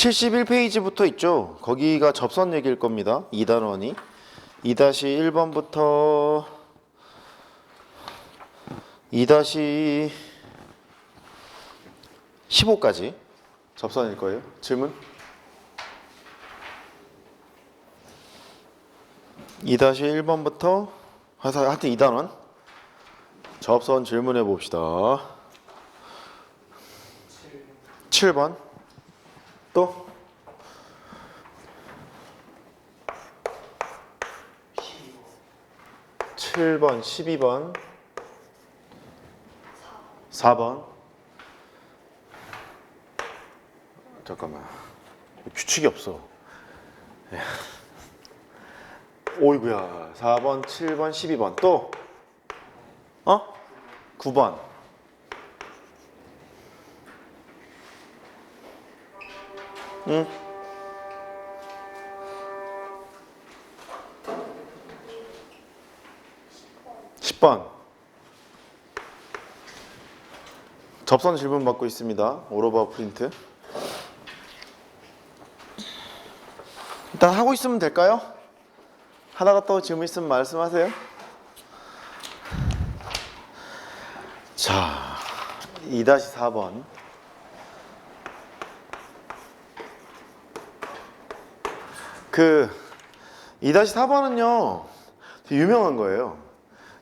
71페이지부터 있죠. 거기가 접선 얘기일 겁니다. 2단원이 2-1번부터 2-15까지 접선일 거예요. 질문? 2-1번부터 하여튼 2단원 접선 질문해 봅시다. 7번 또 7번, 12번, 4번. 잠깐만. 규칙이 없어. 오이구야. 4번, 7번, 12번. 또 9번. 응? 10번. 접선 질문 받고 있습니다. 오로바 프린트. 일단 하고 있으면 될까요? 하다가 또 질문 있으면 말씀하세요. 자, 2-4번. 그 2-4번은요 되게 유명한 거예요.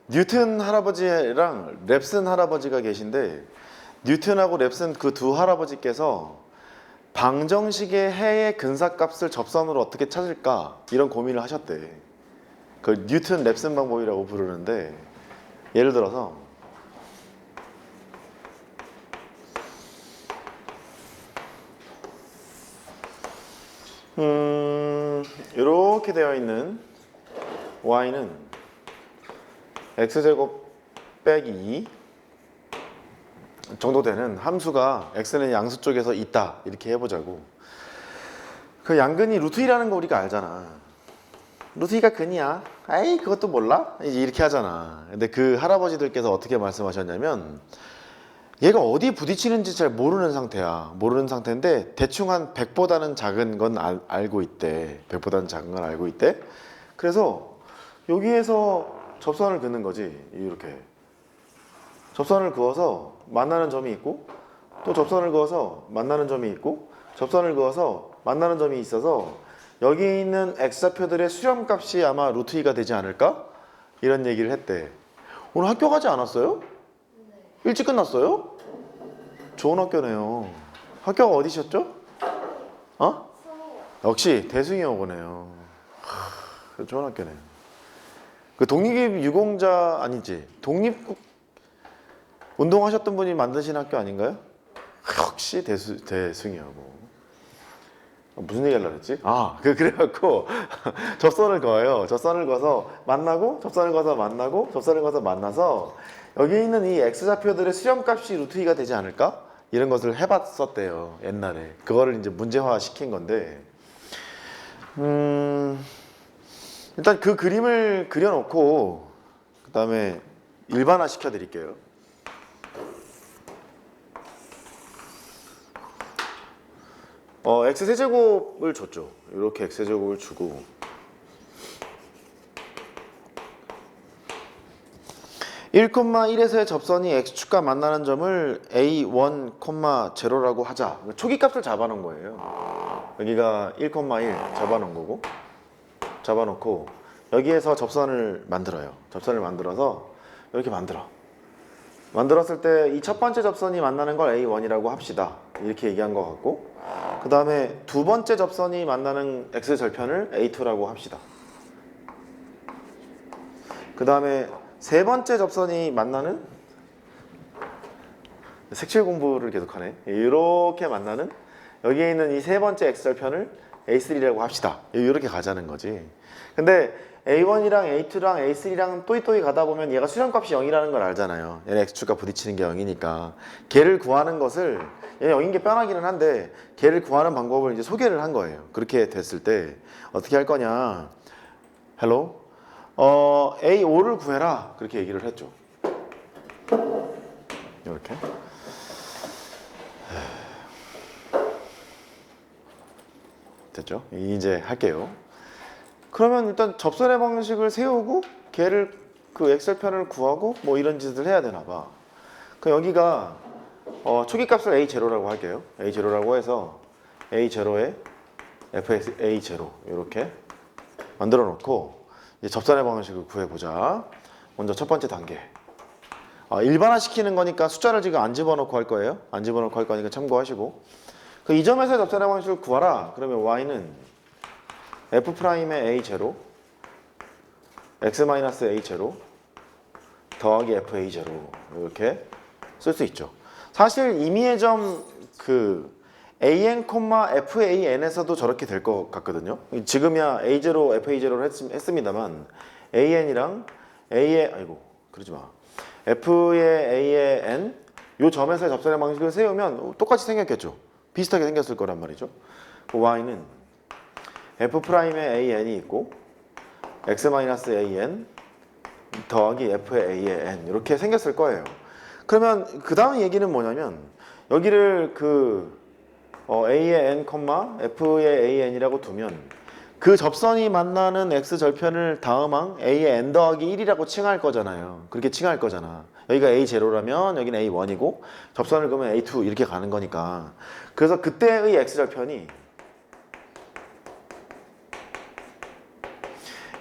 뉴튼 할아버지랑 랩슨 할아버지가 계신데 뉴튼하고 랩슨 그 두 할아버지께서 방정식의 해의 근사값을 접선으로 어떻게 찾을까 이런 고민을 하셨대. 그걸 뉴튼 랩슨 방법이라고 부르는데 예를 들어서 이렇게 되어 있는 y는 x제곱 빼기 2 정도 되는 함수가 x는 양수 쪽에서 있다 이렇게 해보자고. 그 양근이 루트 2라는 거 우리가 알잖아. 루트 2가 근이야. 아이 그것도 몰라? 이제 이렇게 하잖아. 근데 그 할아버지들께서 어떻게 말씀하셨냐면 얘가 어디 부딪히는지 잘 모르는 상태야. 모르는 상태인데 대충 한 100보다는 작은 건 알고 있대. 100보다는 작은 건 알고 있대. 그래서 여기에서 접선을 긋는 거지. 이렇게 접선을 그어서 만나는 점이 있고 또 접선을 그어서 만나는 점이 있고 접선을 그어서 만나는 점이 있어서 여기 있는 x좌표들의 수렴값이 아마 루트 2가 되지 않을까? 이런 얘기를 했대. 오늘 학교 가지 않았어요? 일찍 끝났어요? 좋은 학교네요. 학교가 어디셨죠? 역시 대승이어보네요. 좋은 학교네요. 그 독립 유공자 아니지? 독립국 운동하셨던 분이 만드신 학교 아닌가요? 역시 대승이하고. 무슨 얘기 하려고 했지? 그래갖고 접선을 그어요. 접선을 그어서 만나고 접선을 그어서 만나고 접선을 그어서 만나서 여기 있는 이 x좌표들의 수렴값이 루트 2가 되지 않을까? 이런 것을 해봤었대요. 옛날에. 그거를 이제 문제화 시킨 건데 일단 그 그림을 그려놓고 그 다음에 일반화 시켜드릴게요. x세제곱을 줬죠. 이렇게 x세제곱을 주고 1,1에서의 접선이 x축과 만나는 점을 a1,0라고 하자. 초기값을 잡아놓은 거예요. 여기가 1,1 잡아놓은 거고 잡아놓고 여기에서 접선을 만들어요. 접선을 만들어서 이렇게 만들었을 때 이 첫 번째 접선이 만나는 걸 a1이라고 합시다. 이렇게 얘기한 것 같고 그 다음에 두 번째 접선이 만나는 x절편을 a2라고 합시다. 그 다음에 세 번째 접선이 만나는 색칠 공부를 계속하네. 이렇게 만나는 여기에 있는 이 세 번째 x절편을 a3라고 합시다. 이렇게 가자는 거지. 근데 a1이랑 a2랑 a3랑 또이또이 가다 보면 얘가 수렴값이 0이라는 걸 알잖아요. 얘네 x축과 부딪히는 게 0이니까 걔를 구하는 것을 얘는 0인 게 뻔하기는 한데 걔를 구하는 방법을 이제 소개를 한 거예요. 그렇게 됐을 때 어떻게 할 거냐? 헬로 A5를 구해라 그렇게 얘기를 했죠. 이렇게 됐죠? 이제 할게요. 그러면 일단 접선의 방식을 세우고 걔를 그 엑셀편을 구하고 뭐 이런 짓을 해야 되나 봐. 그 여기가 초기값을 A0라고 할게요. A0라고 해서 A0에 fx A0 이렇게 만들어 놓고 이제 접선의 방식을 구해보자. 먼저 첫 번째 단계. 일반화 시키는 거니까 숫자를 지금 안 집어넣고 할 거예요. 안 집어넣고 할 거니까 참고하시고. 그 이 점에서 접선의 방식을 구하라. 그러면 y는 f'의 A0 x-A0 더하기 FA0 이렇게 쓸 수 있죠. 사실 임의의 점 그 AN, FAN에서도 저렇게 될 것 같거든요. 지금이야 A0, FA0를 했습니다만 AN이랑 A의 아이고 그러지 마. F의 A의 N 요 점에서의 접선의 방식을 세우면 똑같이 생겼겠죠. 비슷하게 생겼을 거란 말이죠. 그 Y는 F'의 AN이 있고 X-AN 더하기 F의 A의 N 이렇게 생겼을 거예요. 그러면 그 다음 얘기는 뭐냐면 여기를 그 A의 N, F의 AN이라고 두면 그 접선이 만나는 X절편을 다음항 A의 N 더하기 1이라고 칭할 거잖아요. 그렇게 칭할 거잖아. 여기가 A0라면 여기는 A1이고 접선을 그으면 A2 이렇게 가는 거니까. 그래서 그때의 X절편이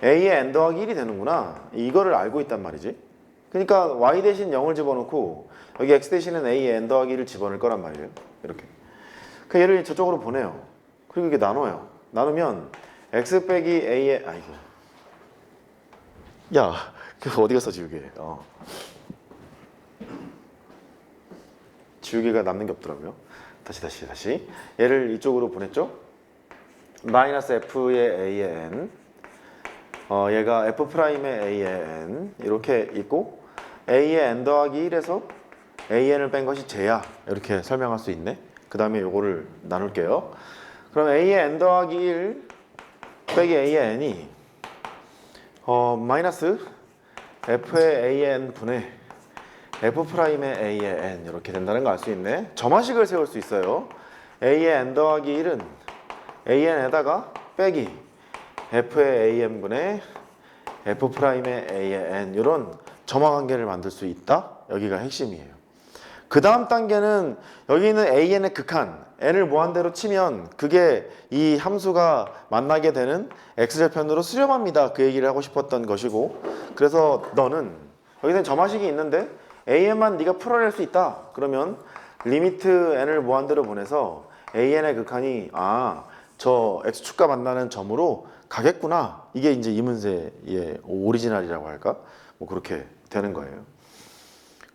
A의 N 더하기 1이 되는구나. 이거를 알고 있단 말이지. 그러니까 Y 대신 0을 집어넣고 여기 X 대신은 A의 N 더하기 1을 집어넣을 거란 말이에요. 이렇게. 그 얘를 저쪽으로 보내요. 그리고 이게 나눠요. 나누면 X 빼기 A의 아이고 야 그 어디 갔어 지우개. 지우개가 남는 게 없더라고요. 다시 얘를 이쪽으로 보냈죠. 마이너스 F의 A의 N 얘가 F'의 A의 N 이렇게 있고 A의 N 더하기 1에서 AN을 뺀 것이 쟤야 이렇게 설명할 수 있네. 그 다음에 요거를 나눌게요. 그럼 A의 N 더하기 1 빼기 A의 N이 마이너스 F의 A의 N 분의 F'의 A의 N 이렇게 된다는 거 알 수 있네. 점화식을 세울 수 있어요. A의 N 더하기 1은 AN에다가 빼기 F의 AN 분의 F'의 A의 N 이런 점화 관계를 만들 수 있다. 여기가 핵심이에요. 그 다음 단계는 여기 있는 AN의 극한 N을 무한대로 치면 그게 이 함수가 만나게 되는 X절편으로 수렴합니다. 그 얘기를 하고 싶었던 것이고 그래서 너는 여기서는 점화식이 있는데 AN만 네가 풀어낼 수 있다. 그러면 리미트 N을 무한대로 보내서 AN의 극한이 저 X축과 만나는 점으로 가겠구나. 이게 이제 이 문제의 오리지널이라고 할까? 뭐 그렇게 되는 거예요.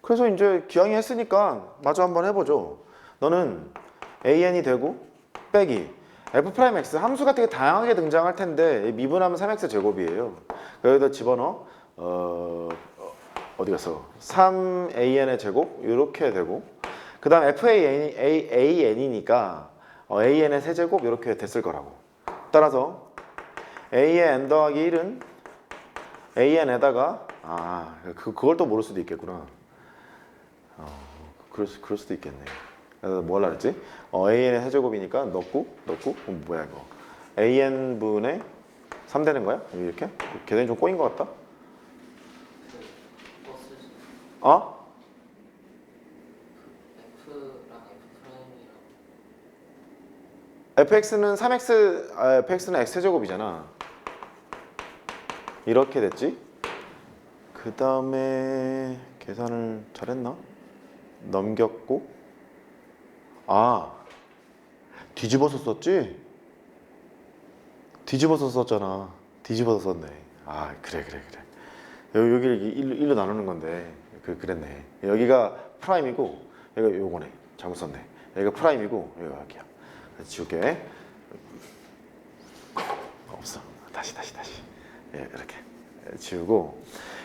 그래서 이제 기왕이 했으니까 마저 한번 해보죠. 너는 AN이 되고 빼기 F'X 함수가 되게 다양하게 등장할 텐데 미분하면 3X 제곱이에요. 여기다 집어넣어 어디 갔어? 3AN의 제곱 이렇게 되고 그 다음 FAN이니까 AN의 세제곱 이렇게 됐을 거라고. 따라서 A의 N 더하기 1은 AN에다가 그걸 또 모를 수도 있겠구나. 그럴 수도 있겠네. 그래서 뭘 하랬지? AN의 세제곱이니까 넣고 그럼 뭐야 이거? AN분의 3 되는 거야? 이렇게? 계산이 좀 꼬인 것 같다? fx는 3x, fx는 x제곱이잖아. 이렇게 됐지? 그 다음에 계산을 잘했나? 넘겼고 뒤집어서 썼지? 뒤집어서 썼잖아. 뒤집어서 썼네. 그래. 여기를 1로 나누는 건데 그랬네. 여기가 프라임이고 여기가 요거네. 잘못 썼네. 여기가 프라임이고 여기가 여기야. 지울게. 없어. 다시. 이렇게 지우고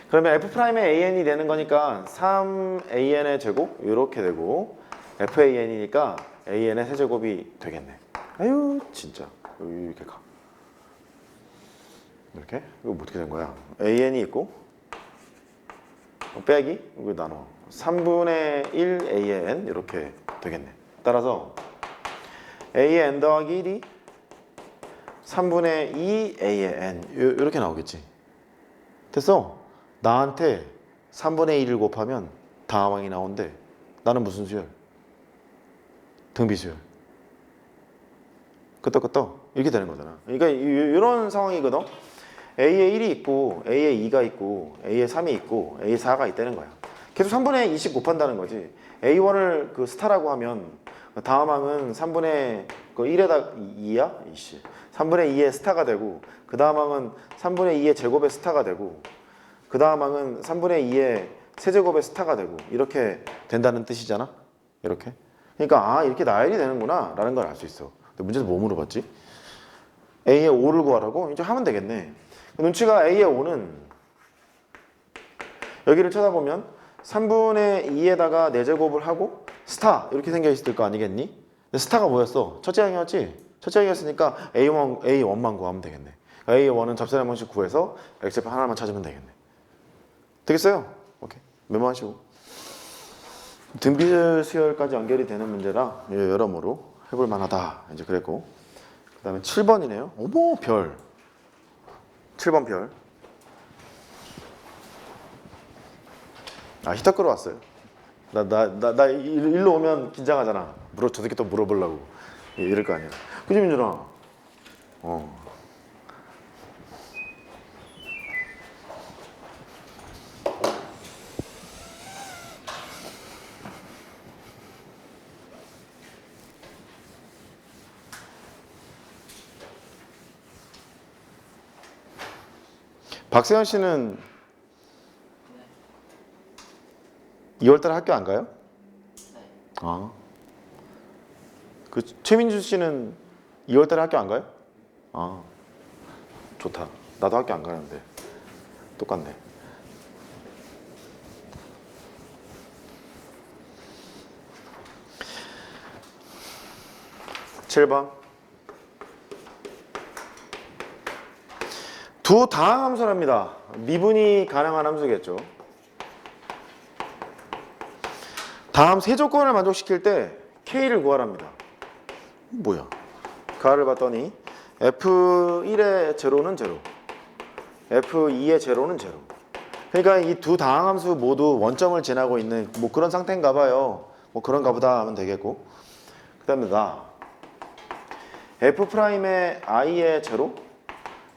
그러면 F'의 AN이 되는 거니까 3AN의 제곱 이렇게 되고 FAN이니까 AN의 세제곱이 되겠네. 아유 진짜 이렇게 가. 이렇게 이거 어떻게 된 거야? AN이 있고 빼기 이거 나눠 3분의 1 AN 이렇게 되겠네. 따라서 A의 N 더하기 1이 3분의 2 a의 n 이렇게 나오겠지. 됐어? 나한테 3분의 1을 곱하면 다항이 나온대. 나는 무슨 수열? 등비수열. 끄떡끄떡 이렇게 되는 거잖아. 그러니까 이런 상황이거든. A에 1이 있고 A에 2가 있고 A에 3이 있고 A에 4가 있다는 거야. 계속 3분의 2씩 곱한다는 거지. A1을 그 스타라고 하면 다음 항은 3분의 그 1에다 2야? 이씨. 3분의 2의 스타가 되고 그 다음 항은 3분의 2의 제곱의 스타가 되고 그 다음 항은 3분의 2의 세제곱의 스타가 되고 이렇게 된다는 뜻이잖아. 이렇게. 그러니까 아 이렇게 나열이 되는구나 라는 걸 알 수 있어. 근데 문제에서 뭐 물어봤지? A의 5를 구하라고? 이제 하면 되겠네. 눈치가 A의 5는 여기를 쳐다보면 3분의 2에다가 4제곱을 하고 스타 이렇게 생겨 있을 거 아니겠니? 근데 스타가 뭐였어? 첫째 항이었지? 첫째 항이었으니까 A1만 구하면 되겠네. A1은 접선의 방식 구해서 X좌표 하나만 찾으면 되겠네. 되겠어요? 오케이. 메모하시고. 등비열 수열까지 연결이 되는 문제라 여러모로 해볼 만하다. 이제 그랬고. 그 다음에 7번이네요. 어머, 별. 7번 별. 아, 히터 끌어왔어요. 나 일로 오면 긴장하잖아. 저 새끼 또 물어보려고. 이럴 거 아니야. 그지, 민준아? 박세현 씨는 2월달에 학교 안 가요? 아. 그 최민주 씨는 2월달에 학교 안 가요? 아. 좋다. 나도 학교 안 가는데. 똑같네. (7번) 두 다항 함수랍니다. 미분이 가능한 함수겠죠. 다음 세 조건을 만족시킬 때 K를 구하랍니다. 뭐야? 가를 봤더니 F1의 제로는 제로, F2의 제로는 제로. 그러니까 이 두 다항 함수 모두 원점을 지나고 있는 뭐 그런 상태인가 봐요. 뭐 그런가 보다 하면 되겠고. 그 다음에 나 F'의 I의 제로?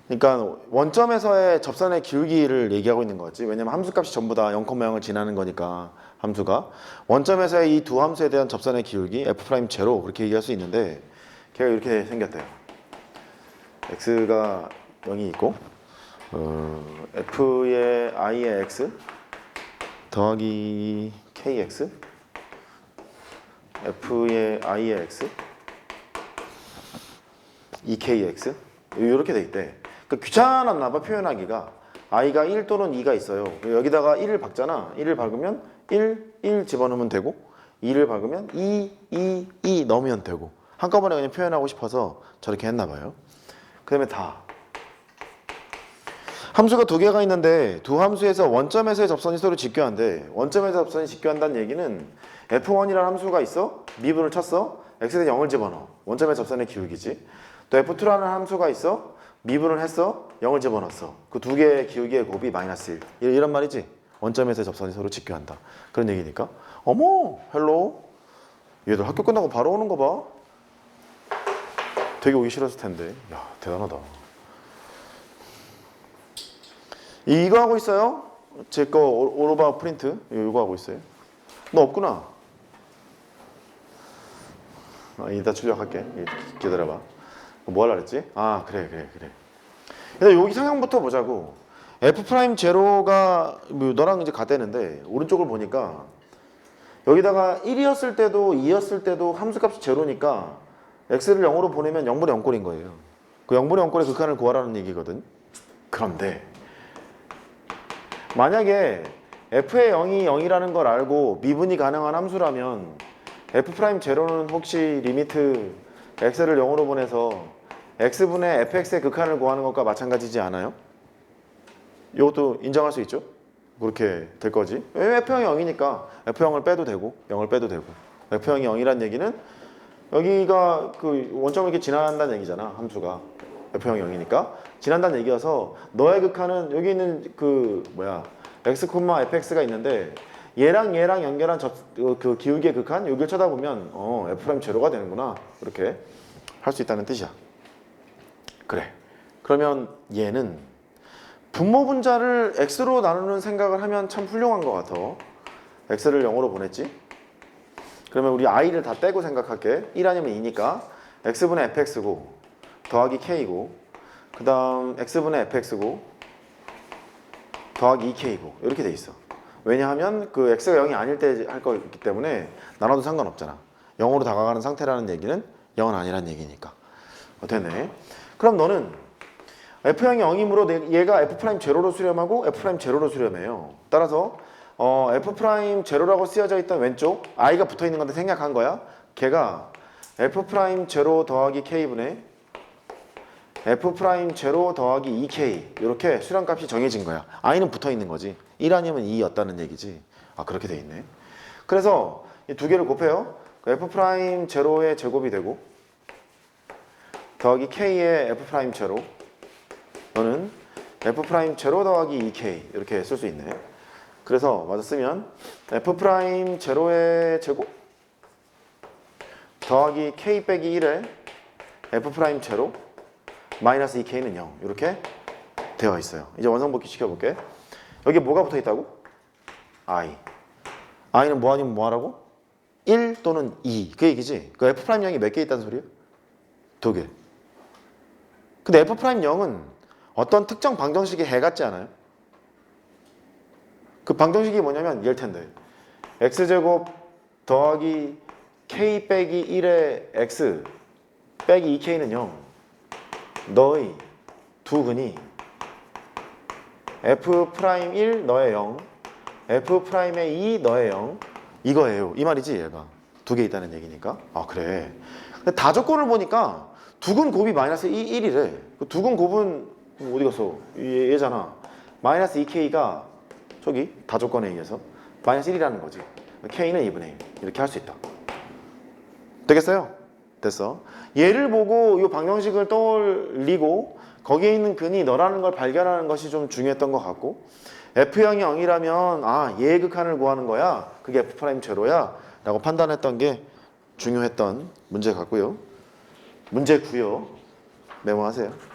그러니까 원점에서의 접선의 기울기를 얘기하고 있는 거지. 왜냐면 함수값이 전부 다 0,0을 지나는 거니까 함수가 원점에서의 이 두 함수에 대한 접선의 기울기 F' 제로 그렇게 얘기할 수 있는데 걔가 이렇게 생겼대요. x가 0이 있고 f의 i의 x 더하기 kx f의 i의 x 2kx 이렇게 돼 있대. 그러니까 귀찮았나 봐 표현하기가. i가 1 또는 2가 있어요. 여기다가 1을 박잖아. 1을 박으면 1 집어넣으면 되고 2를 박으면 2 넣으면 되고 한꺼번에 그냥 표현하고 싶어서 저렇게 했나 봐요. 그 다음에 다 함수가 두 개가 있는데 두 함수에서 원점에서의 접선이 서로 직교한데 원점에서 접선이 직교한다는 얘기는 F1이라는 함수가 있어. 미분을 쳤어. x에 0을 집어넣어. 원점의 접선의 기울기지. 또 F2라는 함수가 있어. 미분을 했어. 0을 집어넣었어. 그 두 개의 기울기의 곱이 마이너스 1. 이런 말이지. 원점에서의 접선이 서로 직교한다. 그런 얘기니까. 어머, 헬로. 얘들 학교 끝나고 바로 오는 거 봐. 되게 오기 싫었을 텐데. 야, 대단하다. 이거 하고 있어요? 제 거 오로바 프린트 이거 하고 있어요. 너 없구나. 이따 출력할게. 기다려봐. 뭐 하려고 그랬지? 아 그래. 일단 여기 상황부터 보자고. F'0가 너랑 이제 같대는데 오른쪽을 보니까 여기다가 1이었을 때도 2였을 때도 함수값이 제로니까 x를 0으로 보내면 0분의 0꼴인 거예요. 그 0분의 0꼴의 극한을 구하라는 얘기거든. 그런데 만약에 f의 0이 0이라는 걸 알고 미분이 가능한 함수라면 F'0는 혹시 리미트 x를 0으로 보내서 x분의 fx의 극한을 구하는 것과 마찬가지지 않아요? 이것도 인정할 수 있죠? 그렇게 될 거지. 왜냐면 F0이 0이니까 F0을 빼도 되고 0을 빼도 되고 F0이 0이란 얘기는 여기가 그 원점을 이렇게 지나간다는 얘기잖아 함수가. F형 0이니까 지난다는 얘기여서 너의 극한은 여기 있는 그 뭐야 x, fx가 있는데 얘랑 연결한 그 기울기의 극한 여기를 쳐다보면 f' 제로가 되는구나 이렇게 할 수 있다는 뜻이야. 그래. 그러면 얘는 분모 분자를 x로 나누는 생각을 하면 참 훌륭한 것 같아. x를 0으로 보냈지? 그러면 우리 i를 다 떼고 생각할게. 1 아니면 2니까 x분의 fx고 더하기 k고 그 다음 x분의 fx고 더하기 2k고 이렇게 돼 있어. 왜냐하면 그 x가 0이 아닐 때 할 거기 때문에 나눠도 상관없잖아. 0으로 다가가는 상태라는 얘기는 0은 아니란 얘기니까. 됐네. 그럼 너는 f형이 0이므로 얘가 f'0로 수렴하고 f'0로 수렴해요. 따라서 f'0라고 쓰여져 있던 왼쪽 i가 붙어있는 건데 생략한 거야. 걔가 f'0 더하기 k분의 f'0 더하기 2k 이렇게 수렴값이 정해진 거야. i는 붙어있는 거지. 1 아니면 2였다는 얘기지. 아 그렇게 돼 있네. 그래서 이 두 개를 곱해요. f'0의 제곱이 되고 더하기 k의 f'0 너는 f'0 더하기 2k 이렇게 쓸 수 있네. 그래서 맞아 쓰면 f'0의 제곱 더하기 k 빼기 1의 f'0 마이너스 2k는 0 이렇게 되어 있어요. 이제 원상복귀 시켜볼게. 여기 뭐가 붙어 있다고? i. i는 뭐 아니면 뭐 하라고? 1 또는 2 그 얘기지. 그 f'0이 몇 개 있다는 소리야? 2개. 근데 f'0은 어떤 특정 방정식의 해 같지 않아요? 그 방정식이 뭐냐면 이럴 텐데 x제곱 더하기 k 빼기 1의 x 빼기 2k는 0 너의 두 근이 f'1 너의 0 f'의 2 너의 0 이거예요. 이 말이지 얘가. 두 개 있다는 얘기니까. 아 그래. 근데 다조건을 보니까 두근 곱이 마이너스 1이래. 그 두근 곱은 어디 갔어? 얘잖아. 마이너스 2k가 저기 다조건에 의해서 마이너스 1이라는 거지. k는 2분의 1 이렇게 할 수 있다. 되겠어요? 됐어. 얘를 보고 이 방정식을 떠올리고 거기에 있는 근이 너라는 걸 발견하는 것이 좀 중요했던 것 같고 F형이 0이라면 아 얘의 극한을 구하는 거야. 그게 F'0야 라고 판단했던 게 중요했던 문제 같고요. 문제 9요. 메모하세요.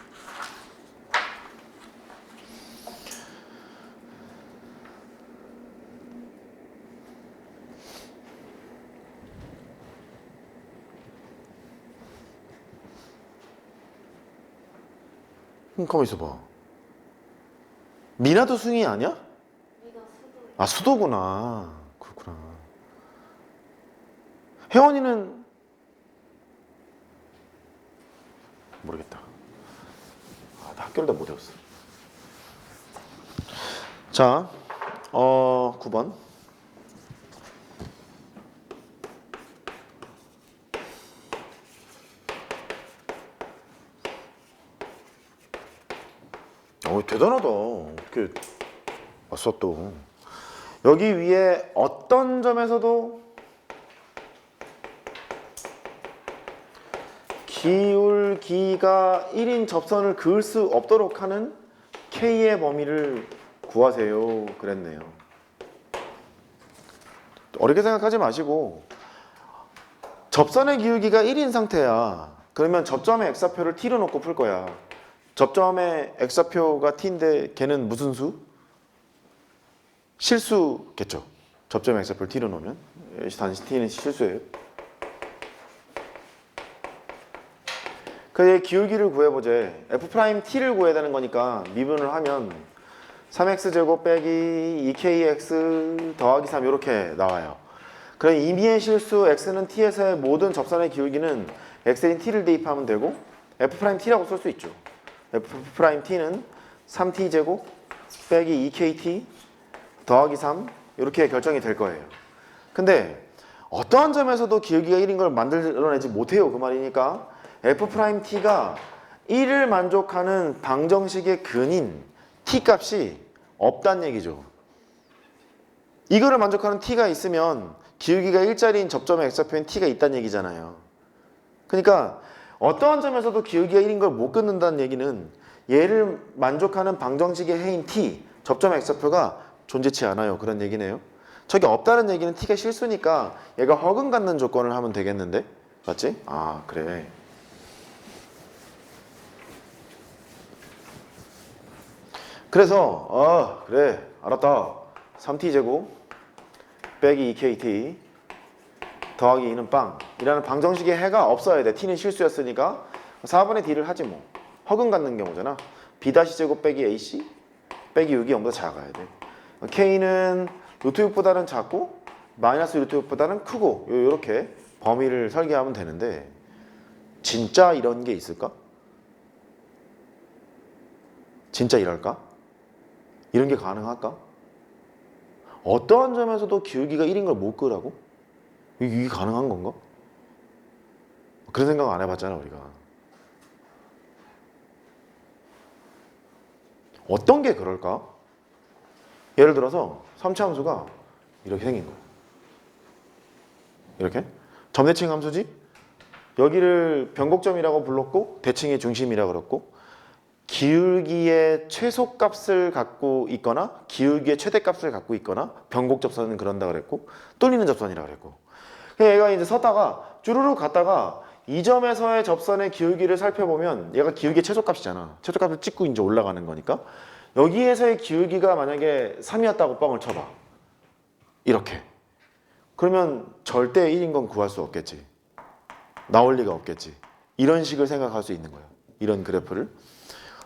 가만 있어봐. 미나도 숭이 아니야? 아 수도구나. 그렇구나. 혜원이는 모르겠다. 나 학교를 다 못 외웠어. 자, 9번. 대단하다. 어떻게 왔어 또. 여기 위에 어떤 점에서도 기울기가 1인 접선을 그을 수 없도록 하는 K의 범위를 구하세요. 그랬네요. 어렵게 생각하지 마시고 접선의 기울기가 1인 상태야. 그러면 접점의 X좌표를 T로 놓고 풀 거야. 접점의 X좌표가 T인데 걔는 무슨 수? 실수겠죠. 접점의 X좌표를 T로 놓으면 단지 T는 실수예요. 그의 기울기를 구해보재. F'T를 구해야 되는 거니까 미분을 하면 3x제곱 빼기 2kx 더하기 3 이렇게 나와요. 그럼 이미의 실수 x는 t에서의 모든 접선의 기울기는 x인 t를 대입하면 되고 F'T라고 쓸 수 있죠. F'T는 3t제곱 빼기 2kt 더하기 3 이렇게 결정이 될 거예요. 근데 어떠한 점에서도 기울기가 1인 걸 만들어내지 못해요. 그 말이니까 F'T가 1을 만족하는 방정식의 근인 t 값이 없다는 얘기죠. 이거를 만족하는 t가 있으면 기울기가 1짜리인 접점의 x좌표인 t가 있다는 얘기잖아요. 그러니까 어떠한 점에서도 기울기가 1인 걸 못 끊는다는 얘기는 얘를 만족하는 방정식의 해인 t, 접점 x표가 존재치 않아요. 그런 얘기네요. 저게 없다는 얘기는 t가 실수니까 얘가 허근 갖는 조건을 하면 되겠는데? 맞지? 아, 그래. 그래서 그래 알았다. 3t제곱 빼기 2kt 더하기 2는 빵 이라는 방정식의 해가 없어야 돼. t는 실수였으니까 4분의 d를 하지 뭐. 허근 갖는 경우잖아. b-제곱 빼기 ac 빼기 6이 0보다 작아야 돼. k는 루트 6보다는 작고 마이너스 루트 6보다는 크고 요렇게 범위를 설계하면 되는데 진짜 이런 게 있을까? 진짜 이럴까? 이런 게 가능할까? 어떠한 점에서도 기울기가 1인 걸 못 끄라고? 이게 가능한 건가? 그런 생각 안 해봤잖아 우리가. 어떤 게 그럴까? 예를 들어서 삼차 함수가 이렇게 생긴 거야. 이렇게 점대칭 함수지? 여기를 변곡점이라고 불렀고 대칭의 중심이라고 그랬고 기울기의 최소값을 갖고 있거나 기울기의 최대값을 갖고 있거나 변곡 접선은 그런다 그랬고 뚫리는 접선이라고 그랬고 얘가 이제 서다가 쭈루룩 갔다가 이 점에서의 접선의 기울기를 살펴보면 얘가 기울기의 최소값이잖아. 최소값을 찍고 이제 올라가는 거니까 여기에서의 기울기가 만약에 3이었다고 뻥을 쳐봐. 이렇게. 그러면 절대 1인 건 구할 수 없겠지. 나올 리가 없겠지. 이런 식을 생각할 수 있는 거야. 이런 그래프를.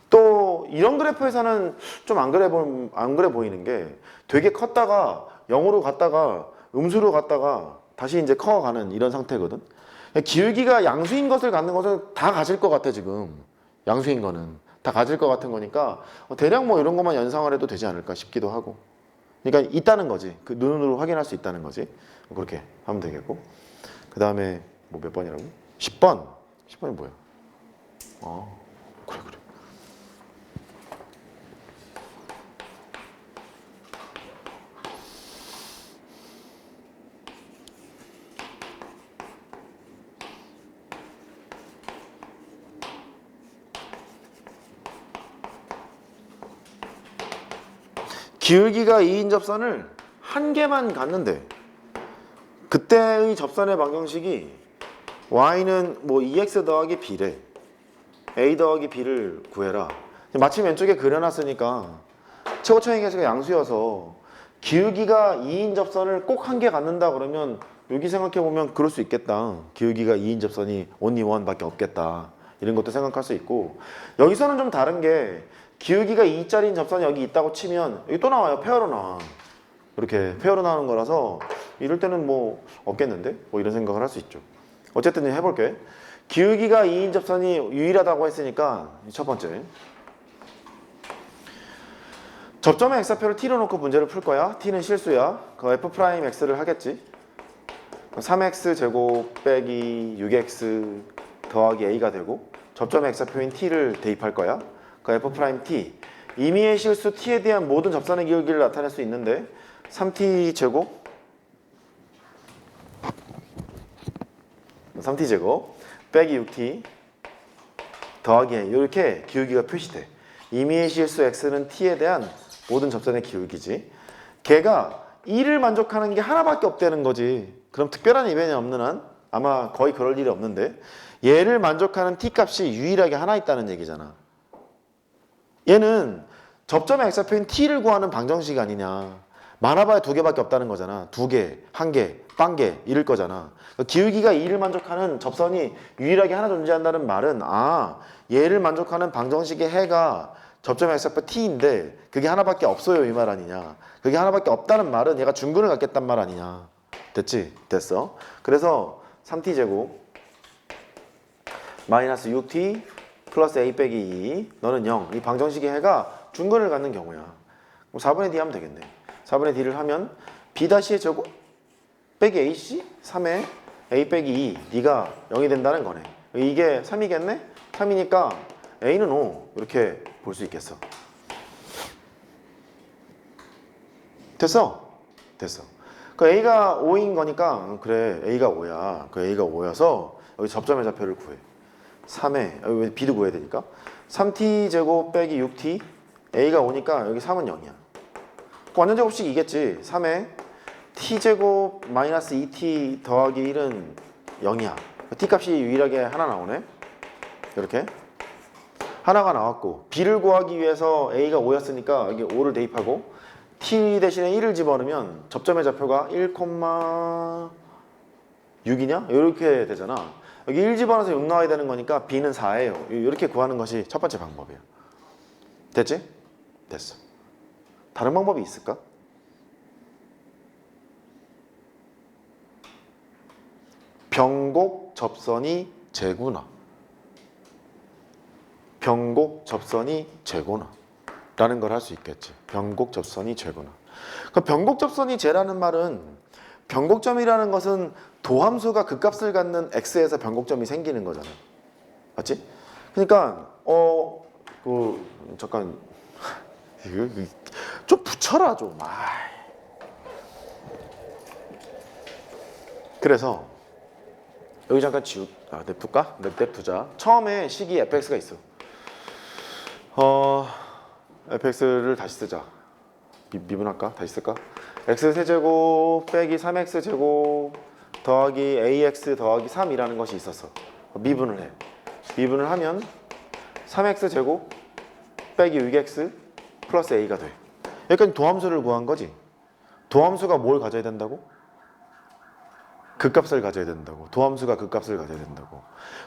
또 이런 그래프에서는 좀 안 그래 보이는 게 되게 컸다가 0으로 갔다가 음수로 갔다가 다시 이제 커가는 이런 상태거든. 기울기가 양수인 것을 갖는 것은 다 가질 것 같아 지금. 양수인 거는 다 가질 것 같은 거니까 대략 뭐 이런 것만 연상을 해도 되지 않을까 싶기도 하고. 그러니까 있다는 거지. 그 눈으로 확인할 수 있다는 거지. 그렇게 하면 되겠고. 그 다음에 뭐 몇 번이라고? 10번. 10번이 뭐야? 그래. 기울기가 2인 접선을 한 개만 갖는데 그때의 접선의 방정식이 y는 뭐 2x 더하기 b래. a 더하기 b를 구해라. 마침 왼쪽에 그려놨으니까 최고차의 계수가 양수여서 기울기가 2인 접선을 꼭 한 개 갖는다 그러면 여기 생각해보면 그럴 수 있겠다. 기울기가 2인 접선이 only one 밖에 없겠다. 이런 것도 생각할 수 있고 여기서는 좀 다른 게 기울기가 2짜리인 접선이 여기 있다고 치면 여기 또 나와요. 페어로 나와. 이렇게 페어로 나오는 거라서 이럴 때는 뭐 없겠는데? 뭐 이런 생각을 할 수 있죠. 어쨌든 해볼게. 기울기가 2인 접선이 유일하다고 했으니까 첫 번째 접점의 x좌표를 t로 놓고 문제를 풀 거야. t는 실수야. 그 f'x를 하겠지. 3x 제곱 빼기 6x 더하기 a가 되고 접점의 x좌표인 t를 대입할 거야. 그 f'(t) 임의의 실수 t에 대한 모든 접선의 기울기를 나타낼 수 있는데 3t 제곱 빼기 6t 더하기 a 이렇게 기울기가 표시돼. 임의의 실수 x는 t에 대한 모든 접선의 기울기지. 걔가 2를 만족하는 게 하나밖에 없다는 거지. 그럼 특별한 이변이 없는 한 아마 거의 그럴 일이 없는데 얘를 만족하는 t 값이 유일하게 하나 있다는 얘기잖아. 얘는 접점의 x좌표인 t를 구하는 방정식 아니냐. 많아봐야 두 개밖에 없다는 거잖아. 두 개, 한 개, 빵개 이럴 거잖아. 기울기가 2를 만족하는 접선이 유일하게 하나 존재한다는 말은 얘를 만족하는 방정식의 해가 접점의 x좌표 t인데 그게 하나밖에 없어요 이 말 아니냐. 그게 하나밖에 없다는 말은 얘가 중근을 갖겠단 말 아니냐. 됐지? 됐어. 그래서 3t 제곱 마이너스 6t 플러스 a 빼기 2 너는 0. 이 방정식의 해가 중근을 갖는 경우야. 그럼 4분의 d 하면 되겠네. 4분의 d를 하면 b-의 제곱 빼기 ac 3에 a 빼기 2 d가 0이 된다는 거네. 이게 3이겠네? 3이니까 a는 5 이렇게 볼 수 있겠어. 됐어? 됐어. 그 a가 5인 거니까 그래 a가 5야. 그 a가 5여서 여기 접점의 좌표를 구해. 3에 왜 b도 구해야 되니까 3t 제곱 빼기 6t a가 오니까 여기 3은 0이야. 완전 제곱식이겠지. 3에 t 제곱 마이너스 2t 더하기 1은 0이야. t 값이 유일하게 하나 나오네. 이렇게 하나가 나왔고 b를 구하기 위해서 a가 5였으니까 여기 5를 대입하고 t 대신에 1을 집어넣으면 접점의 좌표가 1,6이냐? 이렇게 되잖아. 여기 1 집어넣어서 6 나와야 되는 거니까 b는 4예요. 이렇게 구하는 것이 첫 번째 방법이에요. 됐지? 됐어. 다른 방법이 있을까? 변곡 접선이 재구나. 변곡 접선이 재구나 라는 걸 할 수 있겠지. 변곡 접선이 재구나. 그 변곡 접선이 재라는 말은 변곡점이라는 것은 도함수가 극값을 갖는 x에서 변곡점이 생기는 거잖아. 맞지? 그러니까 잠깐 이거 좀 붙여라 좀. 그래서 여기 잠깐 냅둘까? 냅두자. 처음에 식이 fx가 있어. fx를 다시 쓰자. 미분할까? 다시 쓸까? x 세제곱 빼기 3x 제곱 더하기 ax 더하기 3이라는 것이 있었어. 미분을 해. 미분을 하면 3x 제곱 빼기 6x 플러스 a가 돼. 여기까지 도함수를 구한 거지. 도함수가 뭘 가져야 된다고? 극값을 가져야 된다고. 도함수가 극값을 가져야 된다고.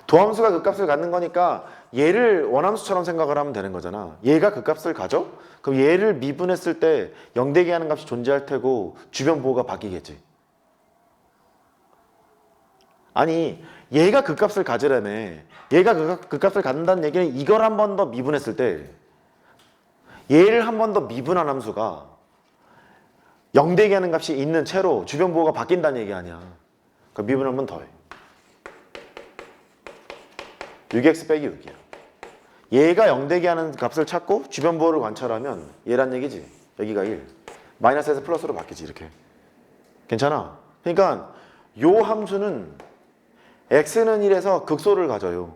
도함수가 극값을 갖는 거니까 얘를 원함수처럼 생각을 하면 되는 거잖아. 얘가 극값을 가져? 그럼 얘를 미분했을 때 0대기 하는 값이 존재할 테고 주변 보호가 바뀌겠지. 아니 얘가 극값을 가지라네. 얘가 극값을 갖는다는 얘기는 이걸 한 번 더 미분했을 때 얘를 한 번 더 미분한 함수가 0대기 하는 값이 있는 채로 주변 보호가 바뀐다는 얘기 아니야. 그러니까 미분 한 번 더 해. 6x 빼기 6이야. 얘가 0대기 하는 값을 찾고 주변 보호를 관찰하면 얘란 얘기지. 여기가 1. 마이너스에서 플러스로 바뀌지 이렇게. 괜찮아? 그러니까 요 함수는 x는 1에서 극소를 가져요.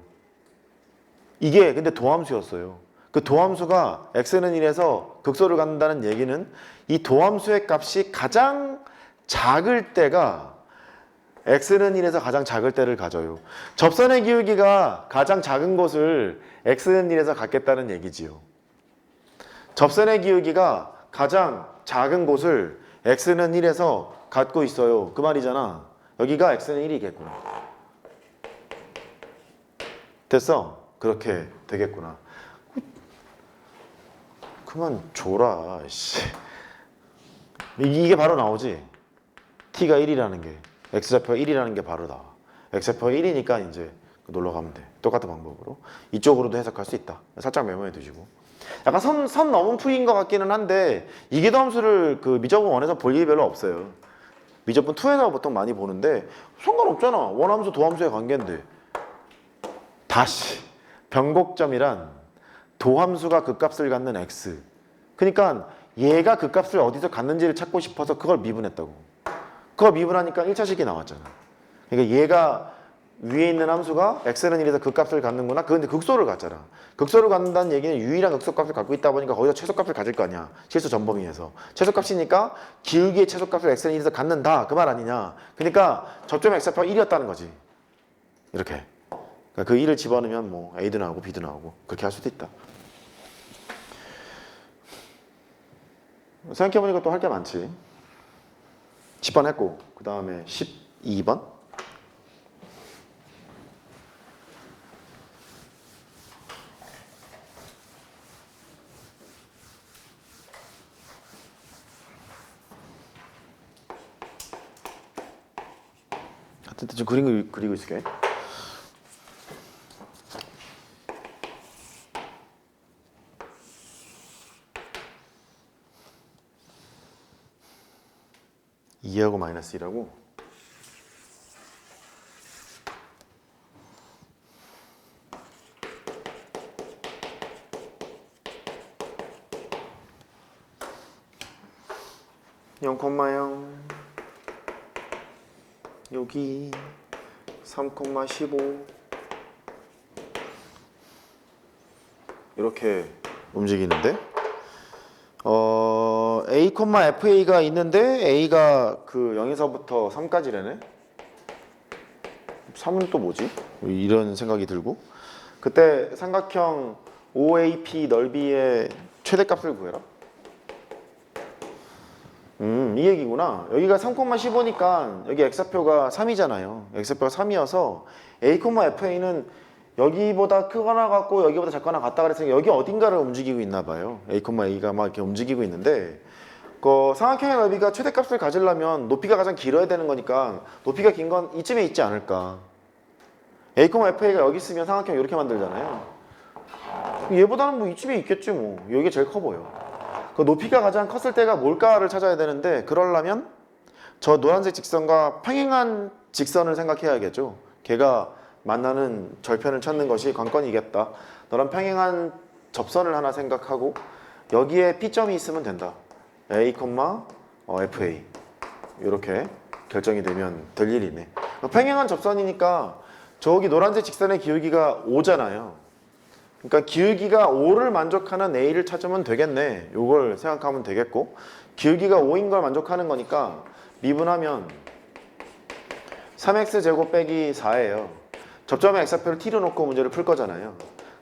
이게 근데 도함수였어요. 그 도함수가 x는 1에서 극소를 갖는다는 얘기는 이 도함수의 값이 가장 작을 때가 x는 1에서 가장 작을 때를 가져요. 접선의 기울기가 가장 작은 곳을 x는 1에서 갖겠다는 얘기지요. 접선의 기울기가 가장 작은 곳을 x는 1에서 갖고 있어요. 그 말이잖아. 여기가 x는 1이겠구나. 됐어? 그렇게 되겠구나. 그만 줘라. 이게 바로 나오지. t가 1이라는 게. x좌표가 1이라는 게 바로 나와. x좌표가 1이니까 이제 놀러 가면 돼. 똑같은 방법으로. 이쪽으로도 해석할 수 있다. 살짝 메모해 두시고. 약간 선 넘은 풀이인 것 같기는 한데 이기도함수를 그 미적분 1에서 볼 일이 별로 없어요. 미적분 2에서 보통 많이 보는데 상관없잖아. 원함수 도함수의 관계인데. 다시 변곡점이란 도함수가 극값을 갖는 x. 그러니까 얘가 극값을 어디서 갖는지를 찾고 싶어서 그걸 미분했다고. 그거 미분하니까 1차식이 나왔잖아. 그러니까 얘가 위에 있는 함수가 x는 1에서 극값을 갖는구나. 그런데 극소를 갖잖아. 극소를 갖는다는 얘기는 유일한 극소값을 갖고 있다 보니까 거기서 최소값을 가질 거 아니야. 실수 전범위에서. 최소값이니까 기울기의 최소값을 x는 1에서 갖는다. 그 말 아니냐. 그러니까 저점 x좌표가 1이었다는 거지. 이렇게. 그러니까 그 1을 집어넣으면 뭐 a도 나오고 b도 나오고 그렇게 할 수도 있다. 생각해보니까 또 할 게 많지. 10번 했고 그 다음에 12번 하여튼 좀 그리고 있을게. (2하고) 마이너스 1하고 (0,0) 여기 3,15 이렇게 움직이는데 A, FA가 있는데 A가 그 0에서부터 3까지래네. 3은 또 뭐지? 이런 생각이 들고 그때 삼각형 OAP 넓이의 최대값을 구해라. 이 얘기구나. 여기가 3,15니까 여기 x좌표가 3이잖아요. x좌표가 3이어서 A, FA는 여기보다 크거나 같고 여기보다 작거나 같다 그랬으니까 여기 어딘가를 움직이고 있나 봐요. A, A가 막 이렇게 움직이고 있는데 그 삼각형의 넓이가 최대값을 가지려면 높이가 가장 길어야 되는 거니까 높이가 긴 건 이쯤에 있지 않을까. A, FA가 여기 있으면 삼각형 이렇게 만들잖아요. 얘보다는 뭐 이쯤에 있겠지 뭐. 여기가 제일 커 보여. 그 높이가 가장 컸을 때가 뭘까를 찾아야 되는데 그러려면 저 노란색 직선과 평행한 직선을 생각해야겠죠. 걔가 만나는 절편을 찾는 것이 관건이겠다. 너랑 평행한 접선을 하나 생각하고 여기에 P점이 있으면 된다. A, FA 이렇게 결정이 되면 될 일이네. 평행한 접선이니까 저기 노란색 직선의 기울기가 5잖아요. 그러니까 기울기가 5를 만족하는 A를 찾으면 되겠네. 요걸 생각하면 되겠고 기울기가 5인 걸 만족하는 거니까 미분하면 3x제곱 빼기 4예요. 접점의 x좌표를 t로 놓고 문제를 풀 거잖아요.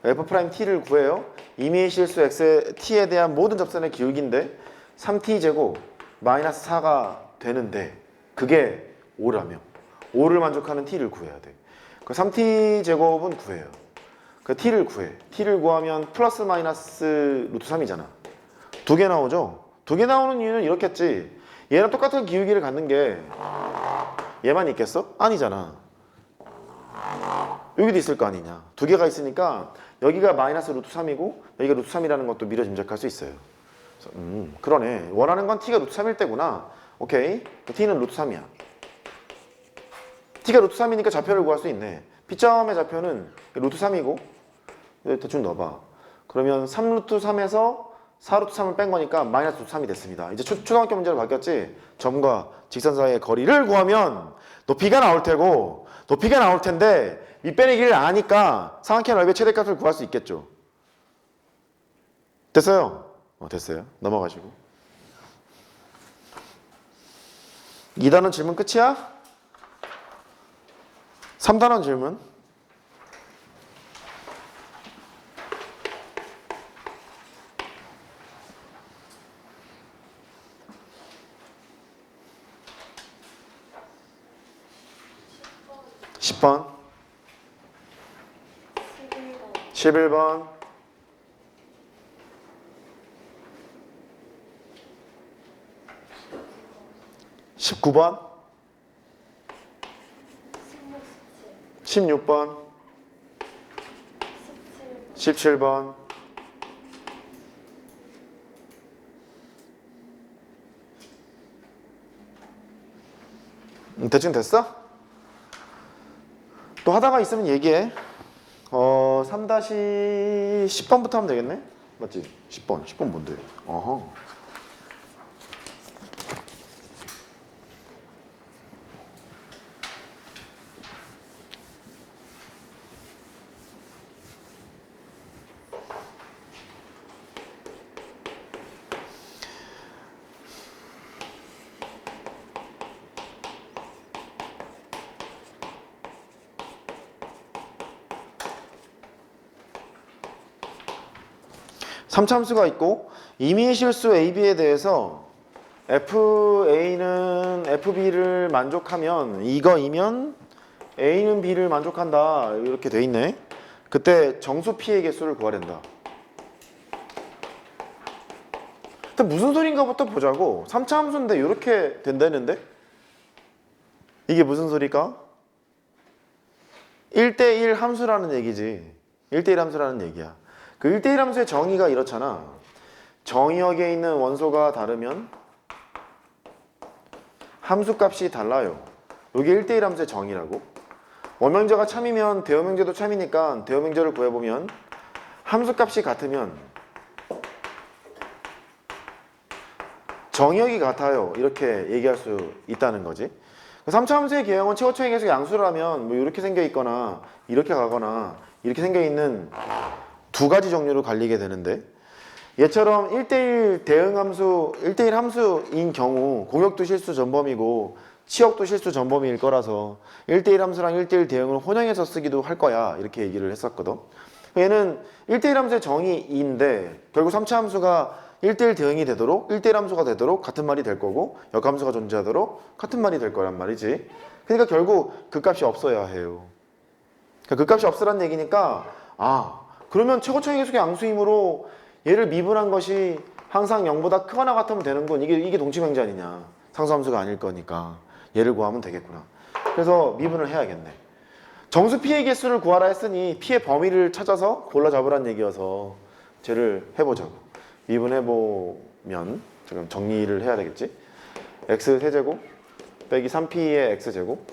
f't를 구해요. 임의의 실수 t에 대한 모든 접선의 기울기인데 3t제곱 마이너스 4가 되는데 그게 5라며 5를 만족하는 t를 구해야 돼. 그 3t제곱은 구해요. 그 t를 구해. t를 구하면 플러스 마이너스 루트 3이잖아. 두 개 나오죠? 두 개 나오는 이유는 이렇겠지. 얘랑 똑같은 기울기를 갖는 게 얘만 있겠어? 아니잖아. 여기도 있을 거 아니냐. 두 개가 있으니까 여기가 마이너스 루트 3이고 여기가 루트 3이라는 것도 미리 짐작할 수 있어요. 그래서, 그러네. 원하는 건 t가 루트 3일 때구나. 오케이. t는 루트 3이야. t가 루트 3이니까 좌표를 구할 수 있네. P점의 좌표는 루트 3이고 대충 넣어봐. 그러면 3루트 3에서 4루트 3을 뺀 거니까 마이너스 루트 3이 됐습니다. 이제 초등학교 문제로 바뀌었지. 점과 직선 사이의 거리를 구하면 높이가 나올 테고 높이가 나올 텐데 밑빼내기를 아니까 삼각형 넓이의 최대값을 구할 수 있겠죠. 됐어요? 됐어요. 넘어가시고. 2단원 질문 끝이야? 3단원 질문. (10번) 11번 19번 16번 17번 대충 됐어? 또 하다가 있으면 얘기해. 3-10번부터 하면 되겠네? 맞지? 10번 뭔데? 어허. 삼차함수가 있고 임의의 실수 AB에 대해서 FA는 FB를 만족하면 이거이면 A는 B를 만족한다 이렇게 돼 있네. 그때 정수 P의 개수를 구하야 된다. 일단 무슨 소린가부터 보자고. 3차 함수인데 이렇게 된다는데 이게 무슨 소리가? 1대1 함수라는 얘기지. 1대1 함수라는 얘기야. 그 1대1 함수의 정의가 이렇잖아. 정의역에 있는 원소가 다르면 함수값이 달라요. 이게 1대1 함수의 정의라고. 원명제가 참이면 대원명제도 참이니까 대원명제를 구해보면 함수값이 같으면 정의역이 같아요. 이렇게 얘기할 수 있다는 거지. 3차 함수의 개형은 최고차의 계수 양수를 하면 뭐 이렇게 생겨 있거나 이렇게 가거나 이렇게 생겨 있는 두 가지 종류로 갈리게 되는데 얘처럼 1대1 대응 함수, 1대1 함수인 경우 공역도 실수 전범이고 치역도 실수 전범일 거라서 1대1 함수랑 1대1 대응을 혼용해서 쓰기도 할 거야 이렇게 얘기를 했었거든. 얘는 1대1 함수의 정의 2인데 결국 3차 함수가 1대1 대응이 되도록 1대1 함수가 되도록 같은 말이 될 거고 역함수가 존재하도록 같은 말이 될 거란 말이지. 그러니까 결국 그 값이 없어야 해요. 그러니까 그 값이 없으란 얘기니까 그러면 최고차의 계속의 양수이므로 얘를 미분한 것이 항상 0보다 크거나 같으면 되는군. 이게 동치명제 아니냐. 상수함수가 아닐 거니까 얘를 구하면 되겠구나. 그래서 미분을 해야겠네. 정수 P의 개수를 구하라 했으니 P의 범위를 찾아서 골라 잡으란 얘기여서 쟤를 해보자고. 미분해보면 지금 정리를 해야 되겠지. x 세제곱 빼기 3P의 x제곱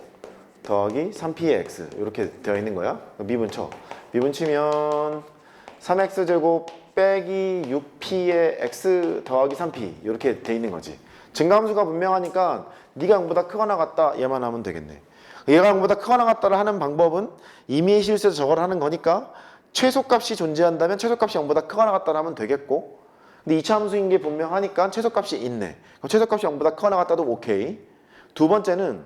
더하기 3P의 x 이렇게 되어 있는 거야. 미분 쳐. 미분 치면 3x제곱 빼기 6P의 x 더하기 3P 이렇게 돼 있는 거지. 증가함수가 분명하니까 네가 0보다 크거나 같다 얘만 하면 되겠네. 얘가 0보다 크거나 같다를 하는 방법은 임의의 실수에서 저걸 하는 거니까 최소값이 존재한다면 최소값이 0보다 크거나 같다를 하면 되겠고 근데 2차 함수인 게 분명하니까 최소값이 있네. 그럼 최소값이 0보다 크거나 같다도 오케이. 두 번째는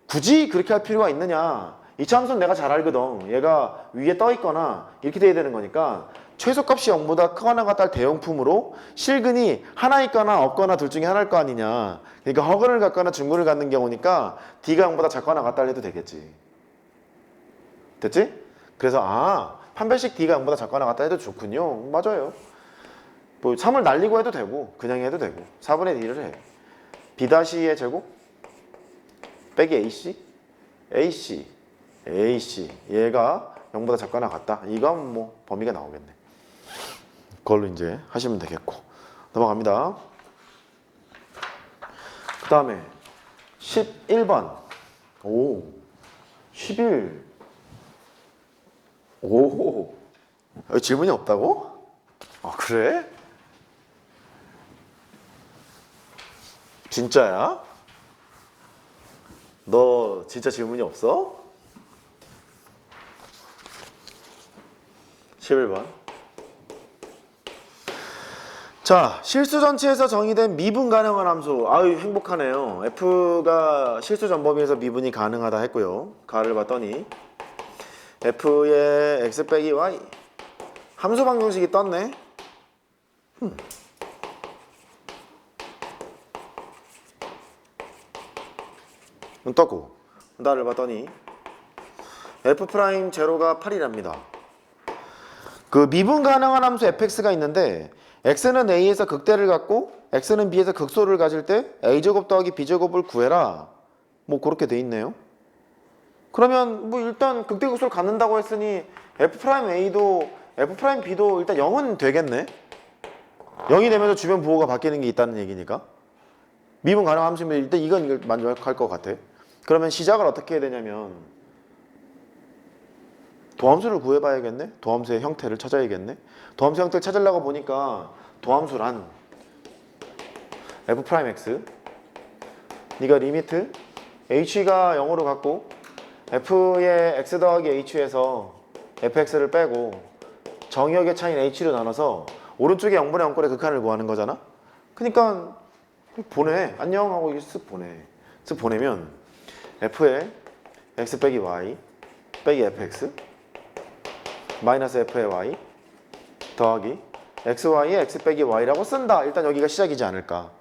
굳이 그렇게 할 필요가 있느냐. 2차 함수는 내가 잘 알거든. 얘가 위에 떠 있거나 이렇게 돼야 되는 거니까 최소값이 0보다 크거나 같다를 대용품으로 실근이 하나 있거나 없거나 둘 중에 하나일 거 아니냐. 그러니까 허근을 갖거나 중근을 갖는 경우니까 D가 0보다 작거나 같다를 해도 되겠지. 됐지? 그래서 판별식 D가 0보다 작거나 같다 해도 좋군요. 맞아요. 뭐 3을 날리고 해도 되고 그냥 해도 되고 4분의 D를 해. B-의 제곱 빼기 AC 얘가 0보다 작거나 같다. 이건 뭐 범위가 나오겠네. 그걸로 이제 하시면 되겠고 넘어갑니다. 그 다음에 11번 11 질문이 없다고? 그래? 진짜야? 너 진짜 질문이 없어? 11번 자, 실수 전체에서 정의된 미분 가능한 함수. 행복하네요. F가 실수 전범위에서 미분이 가능하다 했고요. 가를 봤더니 F의 X 빼기 Y 함수 방정식이 떴네. 떴고 나를 봤더니 F'0가 8이랍니다. 그 미분 가능한 함수 fx가 있는데 x는 a에서 극대를 갖고 x는 b에서 극소를 가질 때 a제곱 더하기 b제곱을 구해라. 뭐 그렇게 돼 있네요. 그러면 뭐 일단 극대극소를 갖는다고 했으니 f'a도 f'b도 일단 0은 되겠네. 0이 되면서 주변 부호가 바뀌는 게 있다는 얘기니까 미분 가능한 함수면 일단 이걸 만족할 것 같아. 그러면 시작을 어떻게 해야 되냐면 도함수를 구해봐야겠네. 도함수의 형태를 찾아야겠네. 도함수 형태를 찾으려고 보니까 도함수란 f'x 네가 리미트 h가 0으로 갖고 f의 x 더하기 h에서 fx를 빼고 정의역의 차인 h로 나눠서 오른쪽에 0분의 0꼴의 극한을 구하는 거잖아. 그러니까 보내. 안녕 하고 쓱 보내. 쓱 보내면 f의 x 빼기 y 빼기 fx 마이너스 f의 y 더하기 xy의 x 빼기 y라고 쓴다. 일단 여기가 시작이지 않을까.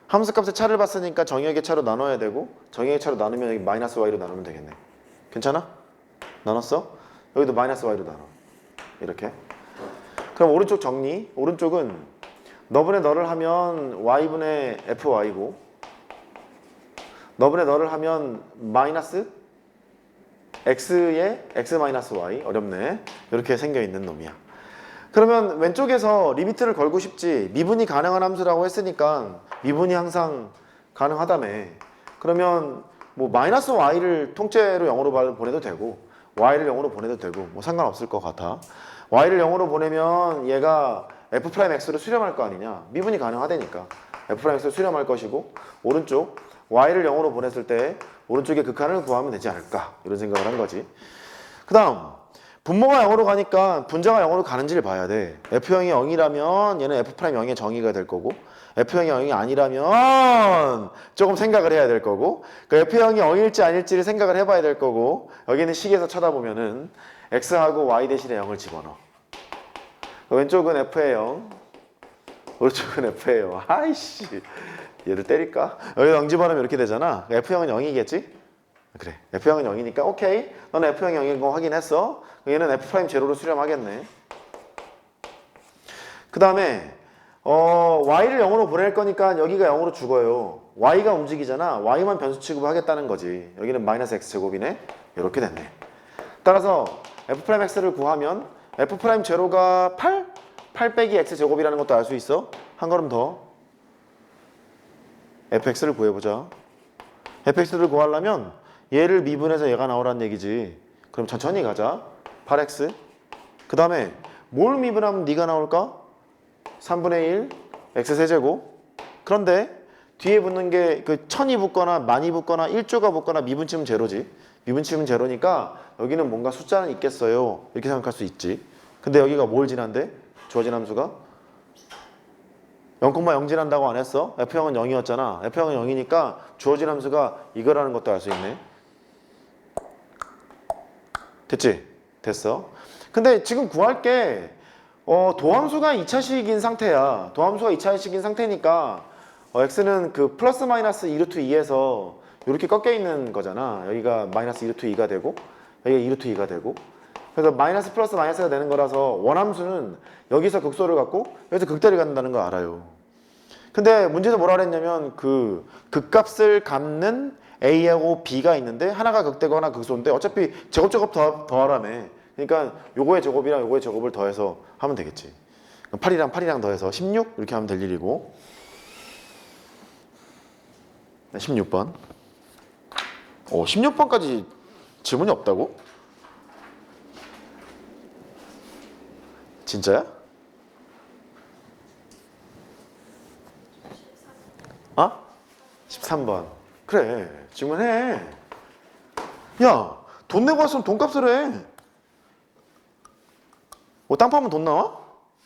함수값의 차를 봤으니까 정의역의 차로 나눠야 되고 정의역의 차로 나누면 여기 마이너스 y로 나누면 되겠네. 괜찮아? 나눴어? 여기도 마이너스 y로 나눠. 이렇게. 그럼 오른쪽 정리. 오른쪽은 너분의 너를 하면 y분의 fy고 너분의 너를 하면 마이너스 x의 x 마이너스 y. 어렵네. 이렇게 생겨있는 놈이야. 그러면 왼쪽에서 리미트를 걸고 싶지. 미분이 가능한 함수라고 했으니까 미분이 항상 가능하다며. 그러면 뭐 마이너스 y를 통째로 0으로 보내도 되고 y를 0으로 보내도 되고 뭐 상관없을 것 같아. y를 0으로 보내면 얘가 f'x를 수렴할 거 아니냐. 미분이 가능하다니까 f'x를 수렴할 것이고 오른쪽 y를 0으로 보냈을 때 오른쪽에 극한을 구하면 되지 않을까 이런 생각을 한 거지. 그 다음 분모가 0으로 가니까 분자가 0으로 가는지를 봐야 돼. F형이 0이라면 얘는 F' 0의 정의가 될 거고 F형이 0이 아니라면 조금 생각을 해야 될 거고 그 F형이 0일지 아닐지를 생각을 해봐야 될 거고 여기는 식에서 쳐다보면은 X하고 Y 대신에 0을 집어넣어. 왼쪽은 F의 0 오른쪽은 F의 0. 아이씨 얘를 때릴까? 여기 0 집어넣으면 이렇게 되잖아. F형은 0이겠지? 그래 F형은 0이니까 오케이 너는 F형이 0인 거 확인했어. 얘는 F' 제로로 수렴하겠네. 그 다음에 Y를 0으로 보낼 거니까 여기가 0으로 죽어요. Y가 움직이잖아. Y만 변수 취급하겠다는 거지. 여기는 마이너스 X제곱이네. 이렇게 됐네. 따라서 F'X를 구하면 F'제로가 8? 8 빼기 X제곱이라는 것도 알 수 있어. 한 걸음 더 Fx를 구해보자. Fx를 구하려면 얘를 미분해서 얘가 나오라는 얘기지. 그럼 천천히 가자. 8x 그 다음에 뭘 미분하면 네가 나올까? 3분의 1 x 세제곱. 그런데 뒤에 붙는 게 그 1000이 붙거나 많이 붙거나 1조가 붙거나 미분치면 제로지. 미분치면 제로니까 여기는 뭔가 숫자는 있겠어요 이렇게 생각할 수 있지. 근데 여기가 뭘 지난대? 주어진 함수가 0,0 지난다고 안 했어? F형은 0이었잖아. F형은 0이니까 주어진 함수가 이거라는 것도 알 수 있네. 됐지? 됐어. 근데 지금 구할 게 도함수가 2차식인 상태야. 도함수가 2차식인 상태니까 x는 그 플러스 마이너스 2루트 2에서 이렇게 꺾여 있는 거잖아. 여기가 마이너스 2루트 2가 되고 여기가 2루트 2가 되고 그래서 마이너스 플러스 마이너스가 되는 거라서 원함수는 여기서 극소를 갖고 여기서 극대를 갖는다는 거 알아요. 근데 문제에서 뭐라 그랬냐면 그 극값을 갖는 A하고 B가 있는데 하나가 극대고 하나 극소인데 어차피 제곱 더하라며. 그러니까 요거의 제곱이랑 요거의 제곱을 더해서 하면 되겠지. 8이랑 8이랑 더해서 16 이렇게 하면 될 일이고 16번 16번까지 질문이 없다고? 진짜야? 아? 13번 그래 질문해. 야 돈 내고 왔으면 돈값을 해. 땅 파면 돈 나와?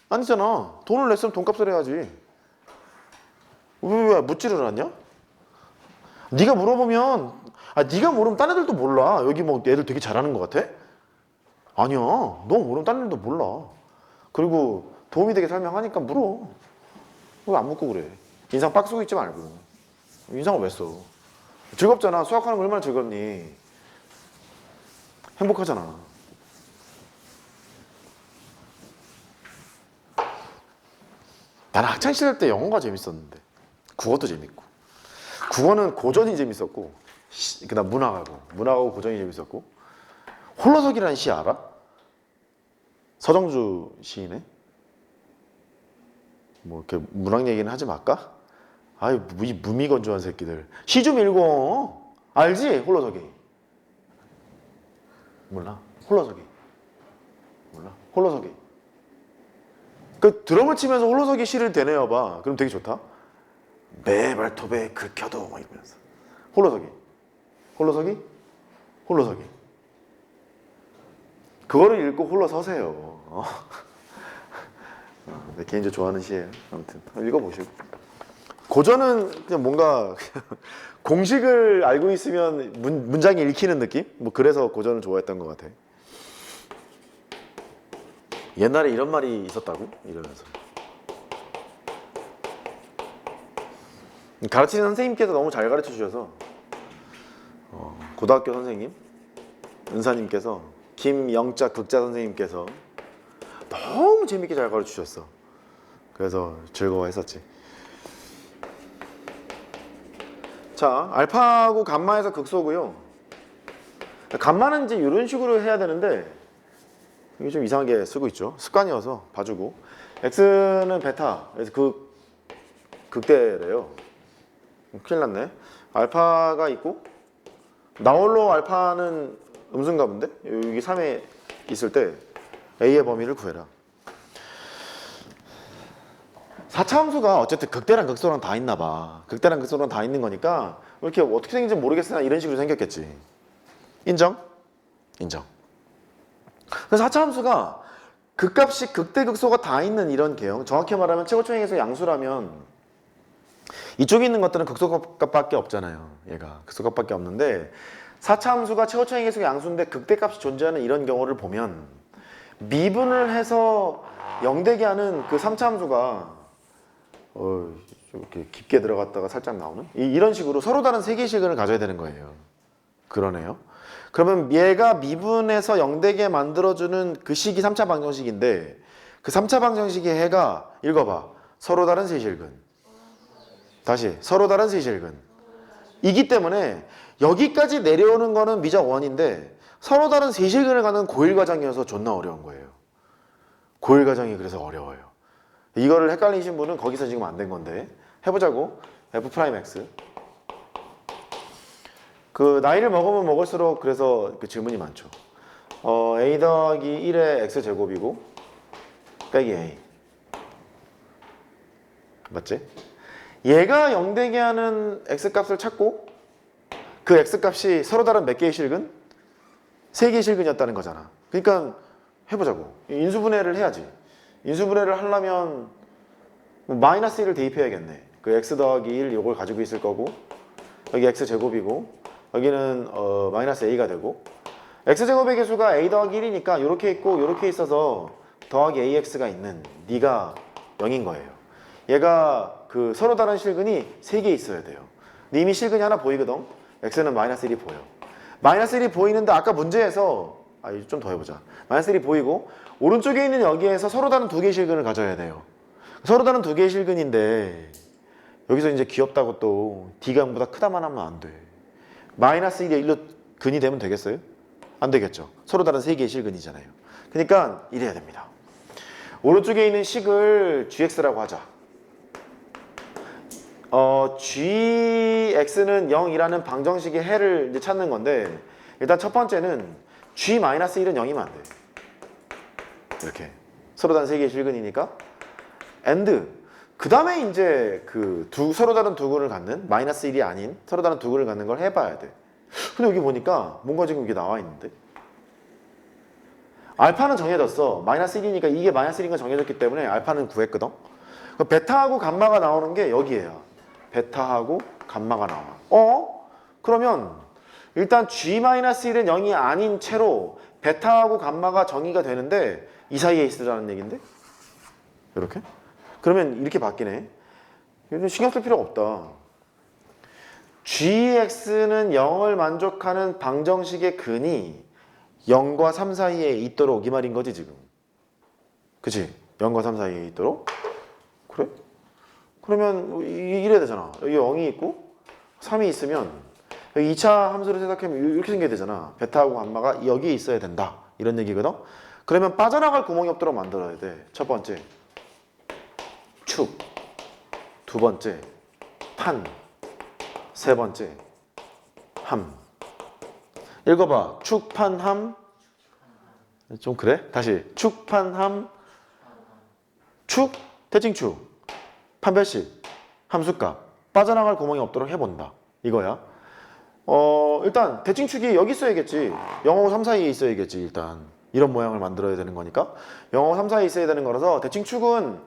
아니잖아. 돈을 냈으면 돈값을 해야지. 왜 묻지를 않냐? 네가 물어보면 네가 모르면 딴 애들도 몰라. 여기 뭐 애들 되게 잘하는 것 같아? 아니야. 너 모르면 딴 애들도 몰라. 그리고 도움이 되게 설명하니까 물어. 왜 안 묻고 그래? 인상 빡 쓰고 있지 말고. 인상을 왜 써? 즐겁잖아. 수학하는 거 얼마나 즐겁니? 행복하잖아. 나는 학창시절 때 영어가 재밌었는데 국어도 재밌고 국어는 고전이 재밌었고 그다음 문학하고 고전이 재밌었고 홀로서기라는 시 알아? 서정주 시인의 뭐 이렇게 문학 얘기는 하지 말까? 아이 이 무미건조한 새끼들 시 좀 읽어. 알지? 홀로서기 몰라? 홀로서기 몰라? 홀로서기 그 드럼을 치면서 홀로서기 시를 되뇌어봐. 그럼 되게 좋다. 매 발톱에 긁혀도 막 이러면서 홀로서기 그거를 읽고 홀로 서세요. 내 개인적으로 좋아하는 시예요. 아무튼 읽어보시고 고전은 그냥 뭔가 공식을 알고 있으면 문장이 읽히는 느낌? 뭐 그래서 고전을 좋아했던 것 같아. 옛날에 이런 말이 있었다고? 이러면서 가르치는 선생님께서 너무 잘 가르쳐 주셔서 고등학교 선생님 은사님께서 김영자 극자 선생님께서 너무 재밌게 잘 가르쳐 주셨어. 그래서 즐거워했었지. 자, 알파하고 감마에서 극소고요. 감마는 이제 이런 식으로 해야 되는데 이게 좀 이상하게 쓰고 있죠. 습관이어서 봐주고. x는 베타. 그래서 극대래요. 큰일 났네. 알파가 있고 나홀로 알파는 음수인가 본데? 여기 3에 있을 때 a의 범위를 구해라. 4차 함수가 어쨌든 극대랑 극소랑 다 있나 봐. 극대랑 극소랑 다 있는 거니까 이렇게 어떻게 생긴지 모르겠으나 이런 식으로 생겼겠지. 인정? 인정. 그래서 하차함수가 극값이 극대극소가 다 있는 이런 개형. 정확히 말하면 최고총액에서 양수라면 이쪽에 있는 것들은 극소값밖에 없잖아요. 얘가 극소값밖에 없는데 4차 함수가 최고총액에서 양수인데 극대값이 존재하는 이런 경우를 보면 미분을 해서 0되게 하는 그 3차 함수가 좀 이렇게 깊게 들어갔다가 살짝 나오는 이런 식으로 서로 다른 세 개의 실근을 가져야 되는 거예요. 그러네요. 그러면 얘가 미분해서 0되게 만들어주는 그 식이 3차 방정식인데 그 3차 방정식의 해가 읽어봐. 서로 다른 세실근. 다시 서로 다른 세실근. 이기 때문에 여기까지 내려오는 거는 미적 원인데 서로 다른 세실근을 가는 고일 과정이어서 존나 어려운 거예요. 고일 과정이 그래서 어려워요. 이거를 헷갈리신 분은 거기서 지금 안 된 건데 해보자고. F'X 그 나이를 먹으면 먹을수록 그래서 그 질문이 많죠. A 더하기 1의 X제곱이고 빼기 A 맞지? 얘가 0되게 하는 X값을 찾고 그 X값이 서로 다른 몇 개의 실근? 3개의 실근이었다는 거잖아. 그러니까 해보자고. 인수분해를 해야지. 인수분해를 하려면 마이너스 1을 대입해야겠네. 그 X 더하기 1 이걸 가지고 있을 거고 여기 X제곱이고 여기는 마이너스 A가 되고 X제곱의 개수가 A 더하기 1이니까 이렇게 있고 이렇게 있어서 더하기 AX가 있는 D가 0인 거예요. 얘가 그 서로 다른 실근이 3개 있어야 돼요. 근데 이미 실근이 하나 보이거든. X는 마이너스 1이 보여. 마이너스 1이 보이는데 아까 문제에서 좀 더 해보자. 마이너스 1이 보이고 오른쪽에 있는 여기에서 서로 다른 2개의 실근을 가져야 돼요. 서로 다른 2개의 실근인데 여기서 이제 귀엽다고 또 D가 0보다 크다만 하면 안 돼. 마이너스 1이 1로 근이 되면 되겠어요? 안 되겠죠. 서로 다른 3개의 실근이잖아요. 그러니까 이래야 됩니다. 오른쪽에 있는 식을 gx라고 하자. gx는 0이라는 방정식의 해를 이제 찾는 건데 일단 첫 번째는 g-1은 0이면 안 돼. 이렇게 서로 다른 3개의 실근이니까 and 그 다음에 이제 그 서로 다른 두 근을 갖는 마이너스 1이 아닌 서로 다른 두 근을 갖는 걸 해봐야 돼. 근데 여기 보니까 뭔가 지금 이게 나와 있는데 알파는 정해졌어. 마이너스 1이니까 이게 마이너스 1인 건 정해졌기 때문에 알파는 구했거든. 베타하고 감마가 나오는 게 여기에요. 베타하고 감마가 나와. 그러면 일단 g-1은 0이 아닌 채로 베타하고 감마가 정의가 되는데 이 사이에 있으라는 얘긴데? 이렇게? 그러면 이렇게 바뀌네. 신경 쓸 필요가 없다. gx는 0을 만족하는 방정식의 근이 0과 3 사이에 있도록 이 말인 거지 지금. 그치? 0과 3 사이에 있도록. 그래? 그러면 이래야 되잖아. 여기 0이 있고 3이 있으면 여기 2차 함수를 생각하면 이렇게 생겨야 되잖아. 베타하고 감마가 여기에 있어야 된다. 이런 얘기거든. 그러면 빠져나갈 구멍이 없도록 만들어야 돼. 첫 번째 축, 두 번째 판, 세 번째 함. 읽어봐. 축, 판, 함. 좀 그래? 다시. 축, 판, 함. 축, 대칭축. 판별식. 함수값. 빠져나갈 구멍이 없도록 해본다. 이거야. 일단 대칭축이 여기 있어야겠지. 0하고 3 사이에 있어야겠지. 일단 이런 모양을 만들어야 되는 거니까 0하고 3 사이에 있어야 되는 거라서 대칭축은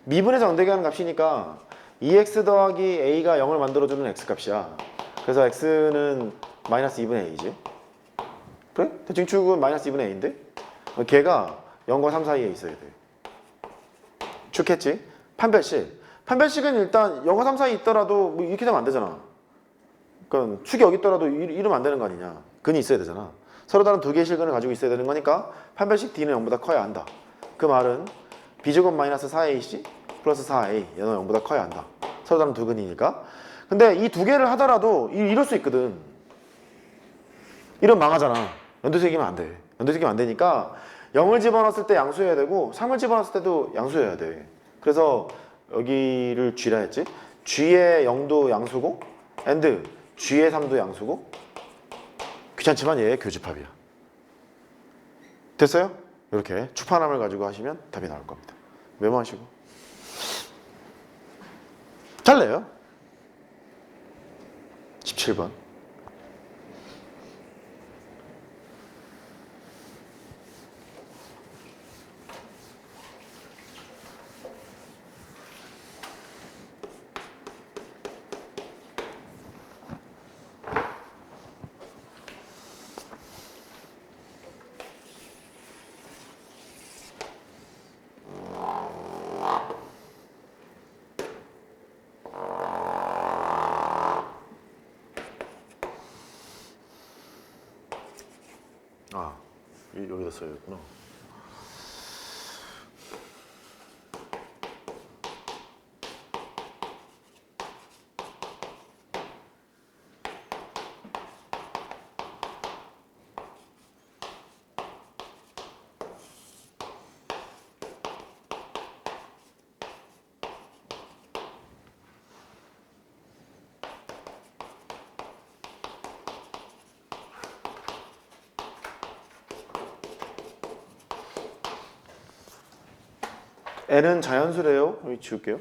미분에서 0되게 하는 값이니까 2x 더하기 a가 0을 만들어주는 x값이야. 그래서 x는 마이너스 2분의 a지. 그래? 대칭축은 마이너스 2분의 a인데 걔가 0과 3 사이에 있어야 돼. 축했지? 판별식. 판별식은 일단 0과 3 사이에 있더라도 뭐 이렇게 되면 안 되잖아. 그러니까 축이 여기 있더라도 이러면 안 되는 거 아니냐. 근이 있어야 되잖아. 서로 다른 2개의 실근을 가지고 있어야 되는 거니까 판별식 d는 0보다 커야 한다. 그 말은 b제곱 마이너스 4ac 플러스 4a 얘는 0보다 커야 한다. 서로 다른 두 근이니까. 근데 이 두 개를 하더라도 이럴 수 있거든. 이러면 망하잖아. 연두색이면 안 돼. 연두색이면 안 되니까 0을 집어넣었을 때 양수해야 되고 3을 집어넣었을 때도 양수해야 돼. 그래서 여기를 g라 했지. g의 0도 양수고 and g의 3도 양수고 귀찮지만 얘 교집합이야. 됐어요? 이렇게 축판함을 가지고 하시면 답이 나올 겁니다. 메모하시고 잘 내요. 17번. 아, 여기다 써야겠구나. n은 자연수래요. 여기 지울게요.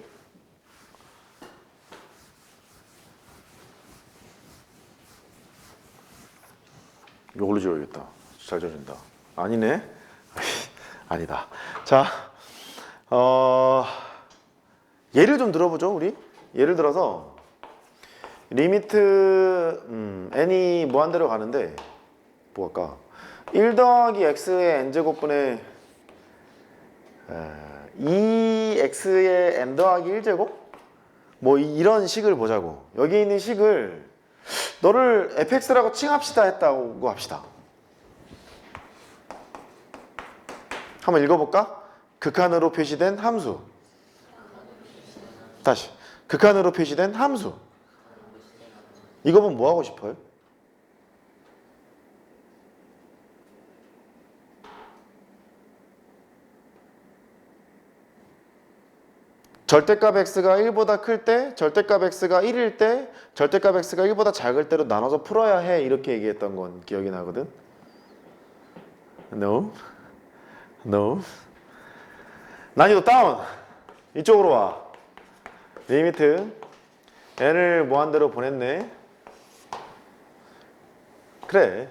이걸로 지워야겠다. 잘 지워진다. 아니네. 아니다. 자, 예를 좀 들어보죠, 우리. 예를 들어서 리미트 n이 무한대로 가는데 뭐 할까? 1 더하기 x의 n제곱분의 2x의 n 더하기 1제곱? 뭐 이런 식을 보자고. 여기 있는 식을 너를 fx라고 칭합시다 했다고 합시다. 한번 읽어볼까? 극한으로 표시된 함수. 다시. 극한으로 표시된 함수. 이거 보면 뭐 하고 싶어요? 절대값 x가 1보다 클 때, 절대값 x가 1일 때, 절대값 x가 1보다 작을 때로 나눠서 풀어야 해. 이렇게 얘기했던 건 기억이 나거든. No. No. 난이도 다운. 이쪽으로 와. 리미트 n을 무한대로 보냈네. 그래.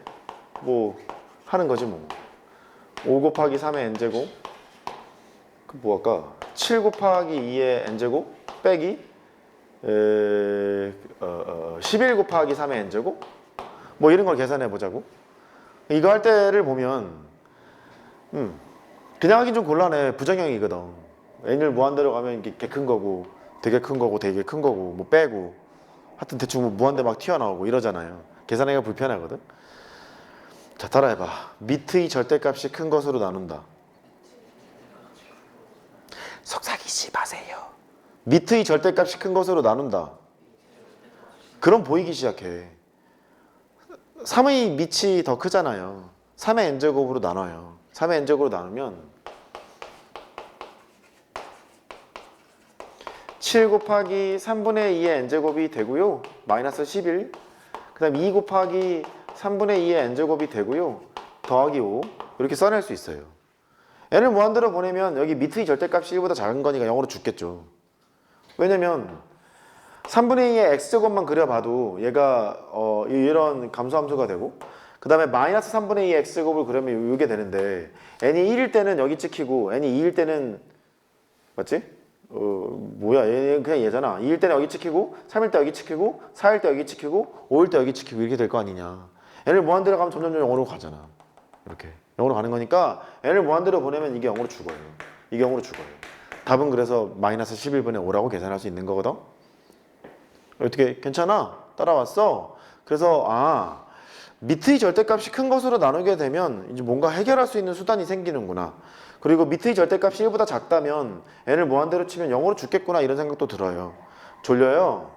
뭐 하는 거지 뭐. 5 곱하기 3의 n제곱. 그 뭐 할까? 7 곱하기 2의 n제곱 빼기 11 곱하기 3의 n제곱 뭐 이런 걸 계산해 보자고. 이거 할 때를 보면 그냥 하긴 좀 곤란해. 부정형이거든. n을 무한대로 가면 이게 큰 거고 되게 큰 거고 되게 큰 거고 뭐 빼고 하여튼 대충 뭐 무한대 막 튀어나오고 이러잖아요. 계산하기가 불편하거든. 자, 따라해봐. 밑의 절대값이 큰 것으로 나눈다. 속삭이지 마세요. 밑의 절대값이 큰 것으로 나눈다. 그럼 보이기 시작해. 3의 밑이 더 크잖아요. 3의 n제곱으로 나눠요. 3의 n제곱으로 나누면 7 곱하기 3분의 2의 n제곱이 되고요. 마이너스 11. 그 다음 2 곱하기 3분의 2의 n제곱이 되고요. 더하기 5. 이렇게 써낼 수 있어요. n을 무한대로 보내면 여기 밑의 절대값이 1보다 작은 거니까 0으로 죽겠죠. 왜냐면 3분의 2의 x제곱만 그려봐도 얘가 이런 감소함수가 되고 그 다음에 마이너스 3분의 2의 x제곱을 그리면 이게 되는데 n이 1일 때는 여기 찍히고 n이 2일 때는 맞지? 뭐야 얘는 그냥 얘잖아. 2일 때는 여기 찍히고 3일 때 여기 찍히고 4일 때 여기 찍히고 5일 때 여기 찍히고 이렇게 될 거 아니냐. n을 무한대로 가면 점점 0으로 가잖아. 이렇게 0으로 가는 거니까 n을 무한대로 보내면 이게 0으로 죽어요. 이게 0으로 죽어요. 답은 그래서 마이너스 11분의 5라고 계산할 수 있는 거거든. 어떻게 괜찮아? 따라왔어? 그래서 밑의 절대값이 큰 것으로 나누게 되면 이제 뭔가 해결할 수 있는 수단이 생기는구나. 그리고 밑의 절대값이 1보다 작다면 n을 무한대로 치면 0으로 죽겠구나 이런 생각도 들어요. 졸려요?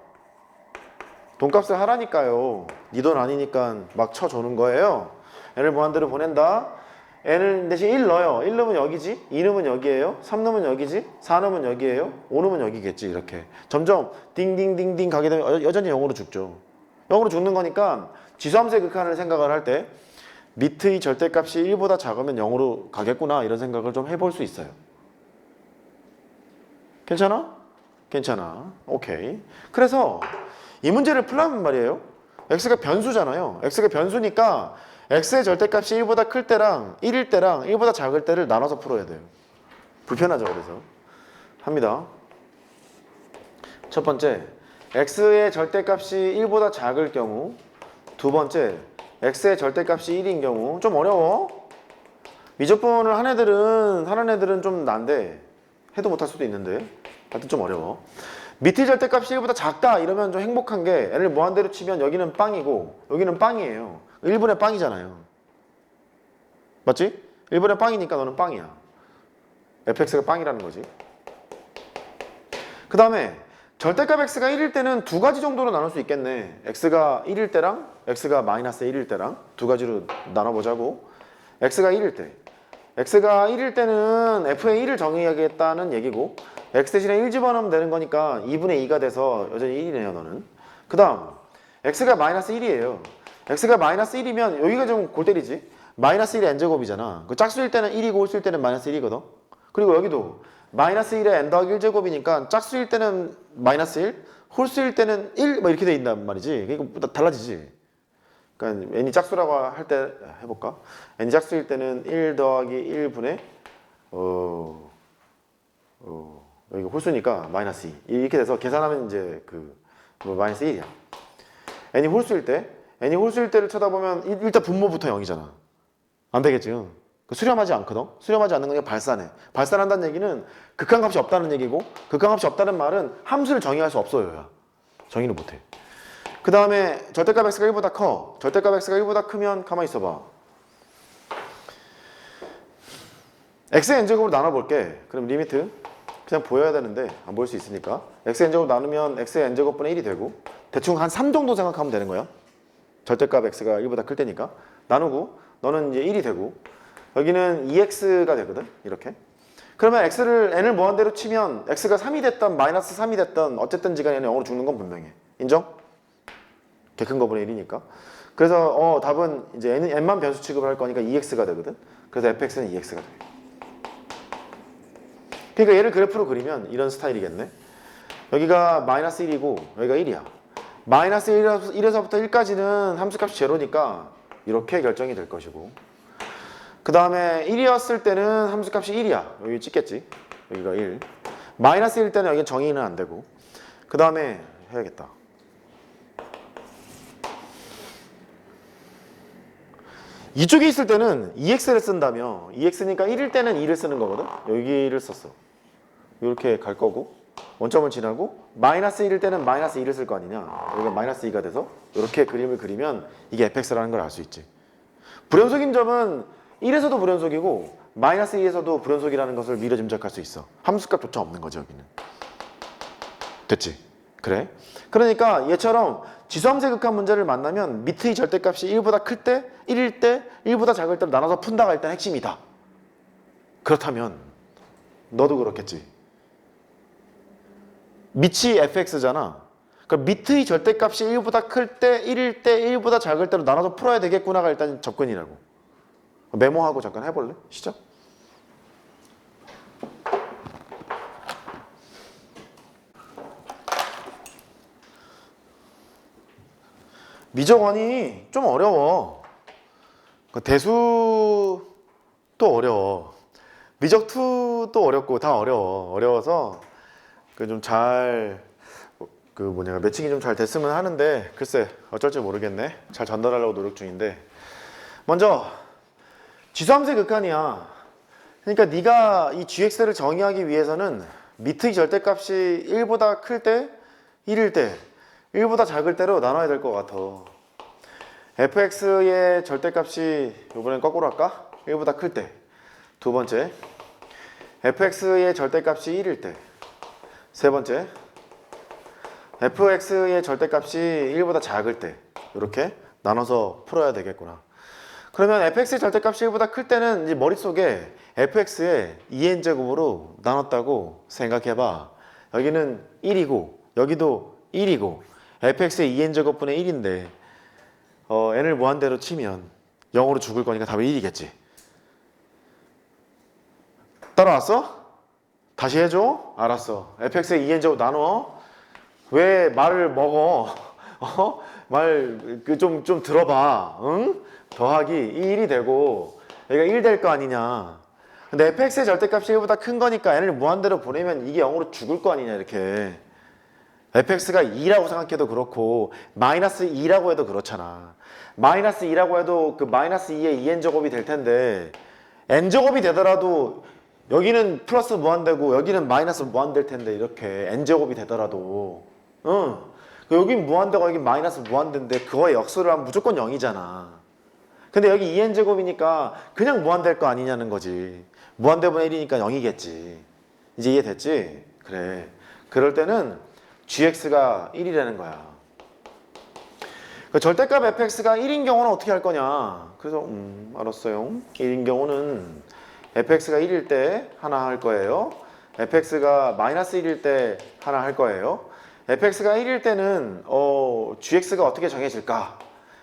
돈값을 하라니까요. 네 돈 아니니까 막 쳐주는 거예요. n을 무한대로 보낸다. n을 대신 1 넣어요. 1 넣으면 여기지, 2 넣으면 여기에요, 3 넣으면 여기지, 4 넣으면 여기에요, 5 넣으면 여기겠지. 이렇게 점점 딩딩딩딩 가게 되면 여전히 0으로 죽죠. 0으로 죽는 거니까 지수함수의 극한을 생각을 할 때 밑의 절대값이 1보다 작으면 0으로 가겠구나 이런 생각을 좀 해볼 수 있어요. 괜찮아? 괜찮아. 오케이. 그래서 이 문제를 풀려면 말이에요. x가 변수잖아요. x가 변수니까 x의 절대값이 1보다 클 때랑 1일 때랑 1보다 작을 때를 나눠서 풀어야 돼요. 불편하죠. 그래서 합니다. 첫 번째, x의 절대값이 1보다 작을 경우. 두 번째, x의 절대값이 1인 경우. 좀 어려워. 미적분을 하는 애들은 좀 난데 해도 못할 수도 있는데 하여튼 좀 어려워. 밑의 절대값이 1보다 작다 이러면 좀 행복한 게 n을 무한대로 치면 여기는 빵이고 여기는 빵이에요. 1분의 빵이잖아요. 맞지? 1분의 빵이니까 너는 빵이야. fx가 빵이라는 거지. 그 다음에 절대값 x가 1일 때는 두 가지 정도로 나눌 수 있겠네. x가 1일 때랑 x가 마이너스 1일 때랑 두 가지로 나눠보자고. x가 1일 때. x가 1일 때는 f의 1을 정의하겠다는 얘기고 x 대신에 1 집어넣으면 되는 거니까 2분의 2가 돼서 여전히 1이네요 너는. 그 다음 x가 마이너스 1이에요. x가 마이너스 1이면 여기가 좀 골 때리지. 마이너스 1의 n제곱이잖아. 그 짝수일 때는 1이고 홀수일 때는 마이너스 1이거든. 그리고 여기도 마이너스 1의 n 더하기 1제곱이니까 짝수일 때는 마이너스 1, 홀수일 때는 1 뭐 이렇게 돼 있단 말이지. 그러니까 달라지지. 그러니까 n이 짝수라고 할 때 해볼까? n이 짝수일 때는 1 더하기 1분의 여기 홀수니까 마이너스 2 이렇게 돼서 계산하면 이제 마이너스 1이야. n이 홀수일 때를 쳐다보면 일단 분모부터 0이잖아. 안 되겠지. 수렴하지 않거든. 수렴하지 않는 거니까 발산해. 발산한다는 얘기는 극한값이 없다는 얘기고 극한값이 없다는 말은 함수를 정의할 수 없어요. 정의를 못해. 그 다음에 절대값 x가 1보다 커. 절대값 x가 1보다 크면 가만히 있어봐. x의 n제곱으로 나눠볼게. 그럼 리미트 그냥 보여야 되는데 안 보일 수 있으니까 x의 n제곱 나누면 x의 n제곱분의 1이 되고 대충 한 3 정도 생각하면 되는 거야. 절대값 x가 1보다 클 때니까 나누고 너는 이제 1이 되고 여기는 2x가 되거든. 이렇게. 그러면 n을 무한대로 치면 x가 3이 됐던 마이너스 3이 됐던 어쨌든 지간에 0으로 죽는 건 분명해. 인정? 개 큰 거분의 1이니까. 그래서 답은 이제 n만 변수 취급을 할 거니까 2x가 되거든. 그래서 fx는 2x가 돼. 그러니까 얘를 그래프로 그리면 이런 스타일이겠네. 여기가 마이너스 1이고 여기가 1이야. 마이너스 1에서부터 1까지는 함수값이 제로니까 이렇게 결정이 될 것이고 그 다음에 1이었을 때는 함수값이 1이야. 여기 찍겠지. 여기가 1. 마이너스 1일 때는 여기 정의는 안 되고 그 다음에 해야겠다. 이쪽에 있을 때는 2x를 쓴다며 2x니까 1일 때는 2를 쓰는 거거든. 여기를 썼어. 이렇게 갈 거고 원점을 지나고 마이너스 1일 때는 마이너스 2를 쓸 거 아니냐. 여기가 마이너스 2가 돼서 이렇게 그림을 그리면 이게 fx라는 걸 알 수 있지. 불연속인 점은 1에서도 불연속이고 마이너스 2에서도 불연속이라는 것을 미리 짐작할 수 있어. 함수값조차 없는 거지 여기는. 됐지? 그래? 그러니까 얘처럼 지수함수의 극한 문제를 만나면 밑의 절대값이 1보다 클 때, 1일 때, 1보다 작을 때로 나눠서 푼다가 일단 핵심이다. 그렇다면 너도 그렇겠지. 밑이 fx잖아. 그러니까 밑의 절대값이 1보다 클 때, 1일 때, 1보다 작을 때로 나눠서 풀어야 되겠구나가 일단 접근이라고. 메모하고 잠깐 해볼래? 시작. 미적원이 좀 어려워. 대수도 어려워. 미적2도 어렵고 다 어려워. 어려워서 좀 매칭이 좀 잘 됐으면 하는데 글쎄 어쩔지 모르겠네. 잘 전달하려고 노력 중인데 먼저 지수함수의 극한이야. 그러니까 네가 이 gx를 정의하기 위해서는 밑의 절대값이 1보다 클 때, 1일 때, 1보다 작을 때로 나눠야 될 것 같아. fx의 절대값이 이번엔 거꾸로 할까? 1보다 클 때. 두 번째, fx의 절대값이 1일 때. 세 번째, fx의 절대값이 1보다 작을 때. 이렇게 나눠서 풀어야 되겠구나. 그러면 fx의 절대값이 1보다 클 때는 이제 머릿속에 fx의 2n제곱으로 나눴다고 생각해봐. 여기는 1이고 여기도 1이고 fx의 2n제곱분의 1인데 n을 무한대로 치면 0으로 죽을 거니까 답이 1이겠지. 따라왔어? 다시 해줘? 알았어. fx의 2n제곱 나눠. 왜 말을 먹어? 좀 들어봐. 응? 더하기 1이 되고 여기가 1 될 거 아니냐. 근데 fx의 절대값이 1보다 큰 거니까 n을 무한대로 보내면 이게 0으로 죽을 거 아니냐 이렇게. fx가 2라고 생각해도 그렇고 마이너스 2라고 해도 그렇잖아. 마이너스 2라고 해도 그 마이너스 2의 2n제곱이 될 텐데 n제곱이 되더라도 여기는 플러스 무한대고 여기는 마이너스 무한될 텐데 이렇게 n제곱이 되더라도 여긴 무한대고 여긴 마이너스 무한대인데 그거의 역수를 하면 무조건 0이잖아. 근데 여기 2n제곱이니까 그냥 무한대일 거 아니냐는 거지. 무한대분의 1이니까 0이겠지. 이제 이해됐지? 그래. 그럴 때는 gx가 1이라는 거야. 그 절대값 fx가 1인 경우는 어떻게 할 거냐. 그래서 알았어요. 1인 경우는 fx가 1일 때 하나 할 거예요. fx가 마이너스 1일 때 하나 할 거예요. fx가 1일 때는 gx가 어떻게 정해질까?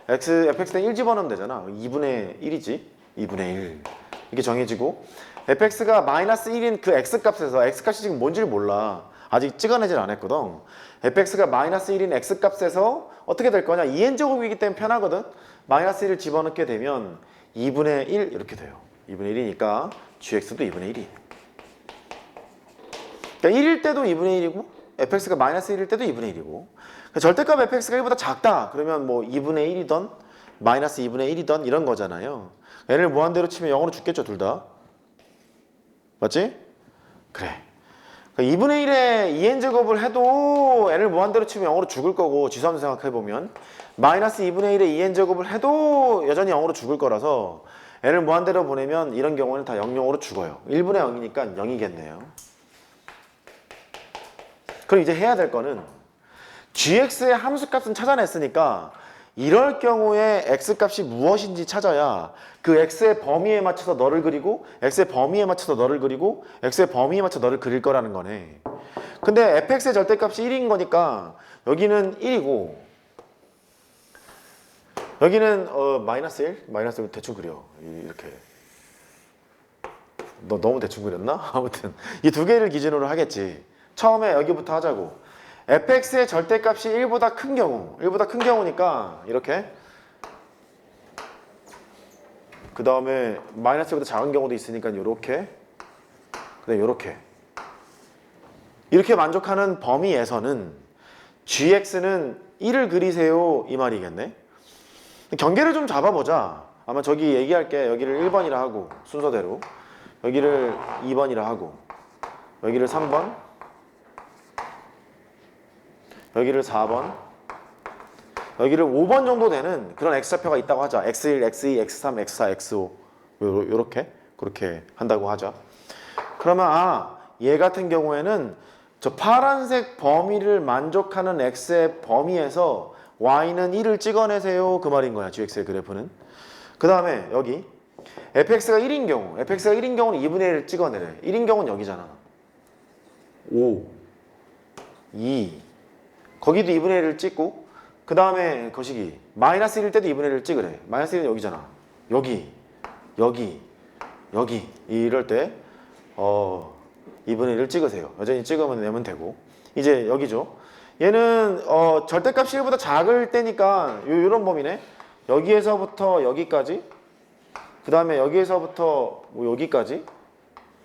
fx는 1 집어넣으면 되잖아. 2분의 1이지. 2분의 1 이렇게 정해지고, fx가 마이너스 1인 그 x값에서, x값이 지금 뭔지를 몰라. 아직 찍어내질 않았거든. fx가 마이너스 1인 x값에서 어떻게 될 거냐. 2n제곱이기 때문에 편하거든. 마이너스 1을 집어넣게 되면 2분의 1 이렇게 돼요. 2분의 1이니까 gx도 2분의 1이. 그러니까 1일 때도 2분의 1이고 fx가 마이너스 1일 때도 2분의 1이고, 절대값 fx가 1보다 작다 그러면 뭐 2분의 1이던 마이너스 2분의 1이던 이런 거잖아요. n을 무한대로 치면 0으로 죽겠죠, 둘 다. 맞지? 그래. 그러니까 2분의 1에 2n제곱을 해도 n을 무한대로 치면 0으로 죽을 거고, 지수함수 생각해보면 마이너스 2분의 1에 2n제곱을 해도 여전히 0으로 죽을 거라서 n을 무한대로 보내면 이런 경우는 다 0, 0으로 죽어요. 1분의 0이니까 0이겠네요. 그럼 이제 해야 될 거는 gx의 함수값은 찾아냈으니까 이럴 경우에 x값이 무엇인지 찾아야 그 x의 범위에 맞춰서 너를 그리고 x의 범위에 맞춰서 너를 그리고 x의 범위에 맞춰서 너를 그릴 거라는 거네. 근데 fx의 절대값이 1인 거니까 여기는 1이고 여기는 마이너스 1? 마이너스 1 대충 그려. 이렇게. 너 너무 대충 그렸나? 아무튼 이 두 개를 기준으로 하겠지. 처음에 여기부터 하자고. fx의 절대값이 1보다 큰 경우, 1보다 큰 경우니까 이렇게, 그 다음에 마이너스 1보다 작은 경우도 있으니까 이렇게, 그 다음에 이렇게 만족하는 범위에서는 gx는 1을 그리세요 이 말이겠네. 경계를 좀 잡아보자. 아마 저기 얘기할게. 여기를 1번이라 하고 순서대로, 여기를 2번이라 하고, 여기를 3번, 여기를 4번, 여기를 5번 정도 되는 그런 x좌표가 있다고 하자. x1, x2, x3, x4, x5 요렇게 그렇게 한다고 하자. 그러면 얘 같은 경우에는 저 파란색 범위를 만족하는 x의 범위에서 y는 1을 찍어내세요 그 말인 거야. gx의 그래프는. 그 다음에 여기 fx가 1인 경우, fx가 1인 경우는 2분의 1을 찍어내래. 1인 경우는 여기잖아. 5, 2, 거기도 2분의 1을 찍고, 그 다음에 거시기 마이너스 1일 때도 2분의 1을 찍으래. 마이너스 1은 여기잖아. 여기 이럴 때 2분의 1을 찍으세요. 여전히 찍으면 내면 되고. 이제 여기죠. 얘는 절대값이 1보다 작을 때니까 요런 범위네. 여기에서부터 여기까지, 그 다음에 여기에서부터 뭐 여기까지,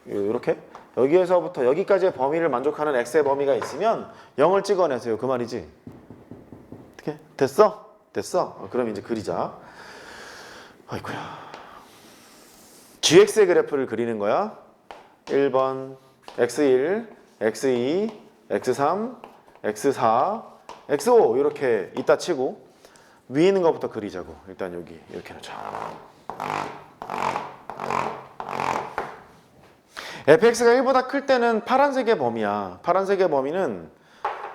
요렇게 여기에서부터 여기까지의 범위를 만족하는 x의 범위가 있으면 0을 찍어내세요 그 말이지. 어떻게? 됐어? 됐어? 그럼 이제 그리자. 아이고야. gx의 그래프를 그리는 거야. 1번 x1, x2, x3, x4, x5 이렇게 있다 치고 위에 있는 것부터 그리자고. 일단 여기 이렇게 놓자. fx가 1보다 클 때는 파란색의 범위야. 파란색의 범위는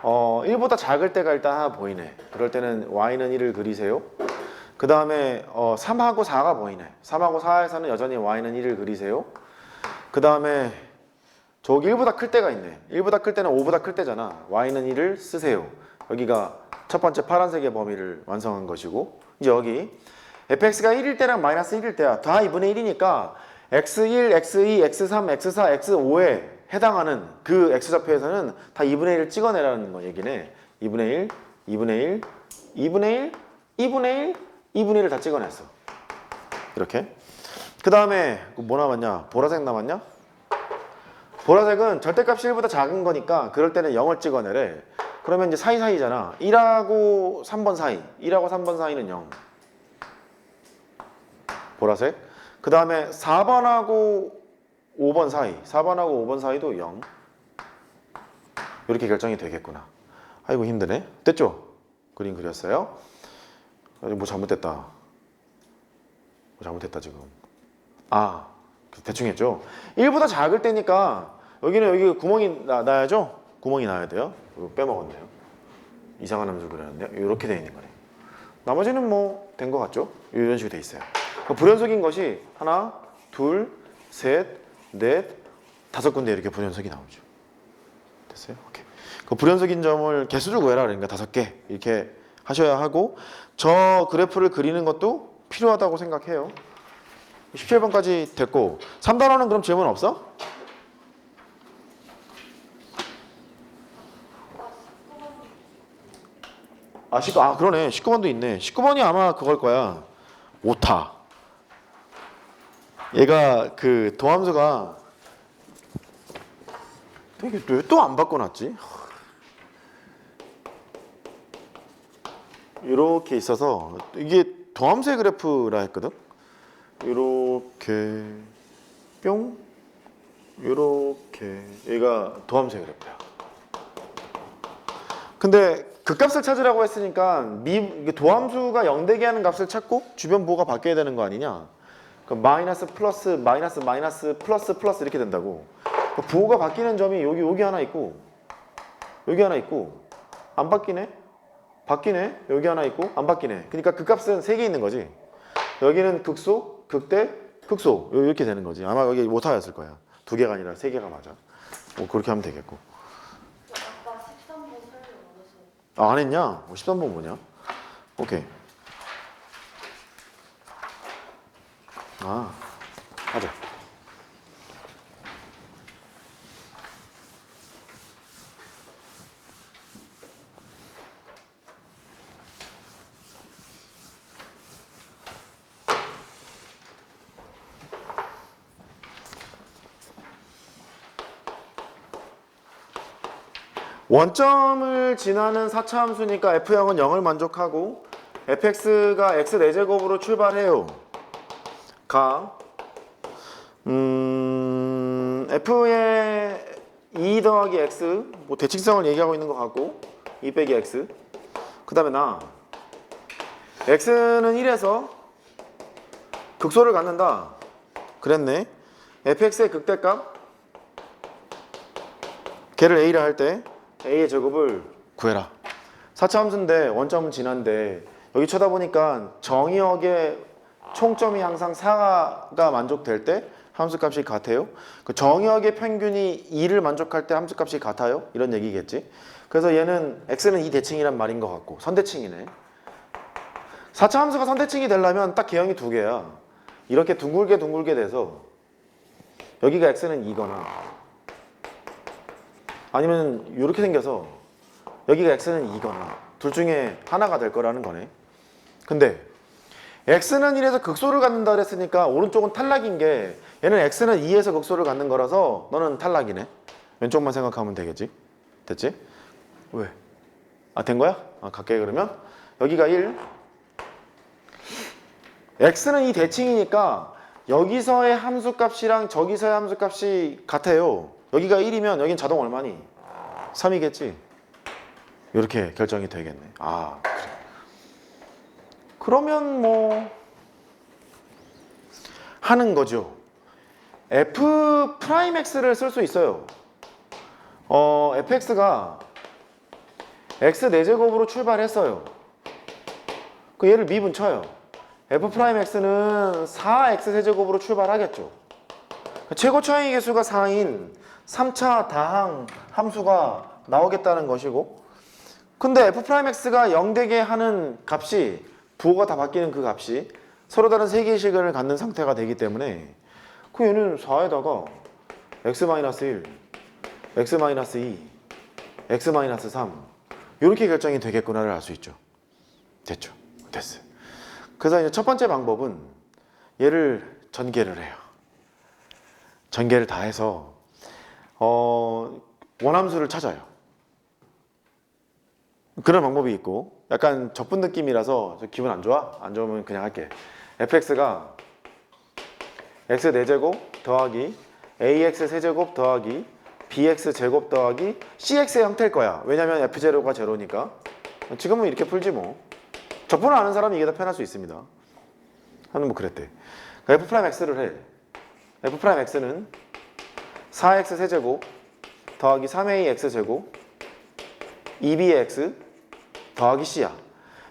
1보다 작을 때가 일단 하나 보이네. 그럴 때는 y는 1을 그리세요. 그 다음에 3하고 4가 보이네. 3하고 4에서는 여전히 y는 1을 그리세요. 그 다음에 저기 1보다 클 때가 있네. 1보다 클 때는 5보다 클 때잖아. y는 1을 쓰세요. 여기가 첫 번째 파란색의 범위를 완성한 것이고, 이제 여기 fx가 1일 때랑 마이너스 1일 때야. 다 2분의 1이니까 x1, x2, x3, x4, x5에 해당하는 그 x좌표에서는 다 2분의 1을 찍어내라는 거 얘기네. 2분의 1, 2분의 1, 2분의 1, 2분의 1, 2분의 1을 다 찍어냈어. 이렇게. 그 다음에 뭐 남았냐? 보라색 남았냐? 보라색은 절대값이 1보다 작은 거니까 그럴 때는 0을 찍어내래. 그러면 이제 사이사이잖아. 1하고 3번 사이. 1하고 3번 사이는 0. 보라색. 그 다음에 4번하고 5번 사이. 4번하고 5번 사이도 0. 이렇게 결정이 되겠구나. 아이고 힘드네. 됐죠? 그림 그렸어요. 뭐 잘못됐다. 잘못했다 지금. 아, 대충 했죠. 1보다 작을 때니까 여기 구멍이 나야죠. 구멍이 나야 돼요. 이거 빼먹었네요. 이상한 함수를 그렸는데요. 이렇게 돼 있는 거네. 나머지는 뭐 된 것 같죠? 이런 식으로 돼 있어요. 불연속인 것이 하나, 둘, 셋, 넷, 5군데 이렇게 불연속이 나오죠. 됐어요? 오케이. 그 불연속인 점을 개수를 구해라 그러니까 5개 이렇게 하셔야 하고, 저 그래프를 그리는 것도 필요하다고 생각해요. 17번까지 됐고, 3단원은 그럼 질문 없어? 그러네. 19번도 있네. 19번이 아마 그걸 거야. 오타. 얘가 그 도함수가 되게 왜 또 안 바꿔놨지? 이렇게 있어서 이게 도함수의 그래프라 했거든. 이렇게 뿅, 이렇게 얘가 도함수의 그래프야. 근데 그 값을 찾으라고 했으니까 도함수가 0되게 하는 값을 찾고 주변 부호가 바뀌어야 되는 거 아니냐? 그럼 마이너스 플러스 마이너스 마이너스 플러스 플러스 이렇게 된다고. 부호가 바뀌는 점이 여기 하나 있고 여기 하나 있고 안 바뀌네? 바뀌네? 여기 하나 있고 안 바뀌네. 그러니까 그 값은 3개 있는 거지. 여기는 극소, 극대, 극소 이렇게 되는 거지. 아마 여기 오타였을 거야. 2개가 아니라 3개가 맞아. 뭐 그렇게 하면 되겠고. 아까 13번 설명 안 하셨어요. 안 했냐? 13번 뭐냐? 오케이. 하자. 원점을 지나는 4차 함수니까 f형은 0을 만족하고 fx가 x 4제곱으로 출발해요. f의 2 더하기 x, 뭐 대칭성을 얘기하고 있는 것 같고 2 빼기 x. 그 다음에 x는 1에서 극소를 갖는다. 그랬네. fx의 극대값 걔를 a라 할 때 a의 제곱을 구해라. 4차 함수인데 원점은 지난데 여기 쳐다보니까 정의역의 총점이 항상 4가 만족될 때 함수값이 같아요. 그 정의역의 평균이 2를 만족할 때 함수값이 같아요. 이런 얘기겠지. 그래서 얘는 x는 2 대칭이란 말인 것 같고 선대칭이네. 4차 함수가 선대칭이 되려면 딱 개형이 2개야. 이렇게 둥글게 돼서 여기가 x는 2거나 아니면 이렇게 생겨서 여기가 x는 2거나 둘 중에 하나가 될 거라는 거네. 근데 x는 1에서 극소를 갖는다 그랬으니까 오른쪽은 탈락인 게 얘는 x는 2에서 극소를 갖는 거라서 너는 탈락이네. 왼쪽만 생각하면 되겠지. 됐지? 왜? 된 거야? 갈게 그러면 여기가 1 x는 2 대칭이니까 여기서의 함수값이랑 저기서의 함수값이 같아요. 여기가 1이면 여긴 자동 얼마니? 3이겠지? 이렇게 결정이 되겠네. 그래. 그러면 뭐 하는 거죠. f'x를 쓸 수 있어요. fx가 x 4제곱으로 출발했어요. 그 얘를 미분쳐요. f'x는 4x 세제곱으로 출발하겠죠. 최고 차이 계수가 4인 3차 다항 함수가 나오겠다는 것이고, 근데 f'x가 0되게 하는 값이 부호가 다 바뀌는 그 값이 서로 다른 3개의 시간을 갖는 상태가 되기 때문에 그 얘는 4에다가 x-1, x-2, x-3 이렇게 결정이 되겠구나를 알 수 있죠. 됐죠? 됐어요. 그래서 이제 첫 번째 방법은 얘를 전개를 해요. 전개를 다 해서 원함수를 찾아요. 그런 방법이 있고 약간 접분 느낌이라서 저 기분 안 좋아? 안 좋으면 그냥 할게. fx가 x 4제곱 더하기 ax 세제곱 더하기 bx 제곱 더하기 cx의 형태일 거야. 왜냐면 f0가 제로니까. 지금은 이렇게 풀지 뭐. 접분을 아는 사람이 이게 더 편할 수 있습니다. 하는 뭐 그랬대. 그러니까 F'X를 해. F'X는 4X 세제곱 더하기 3AX 제곱 2BX 더하기 C야.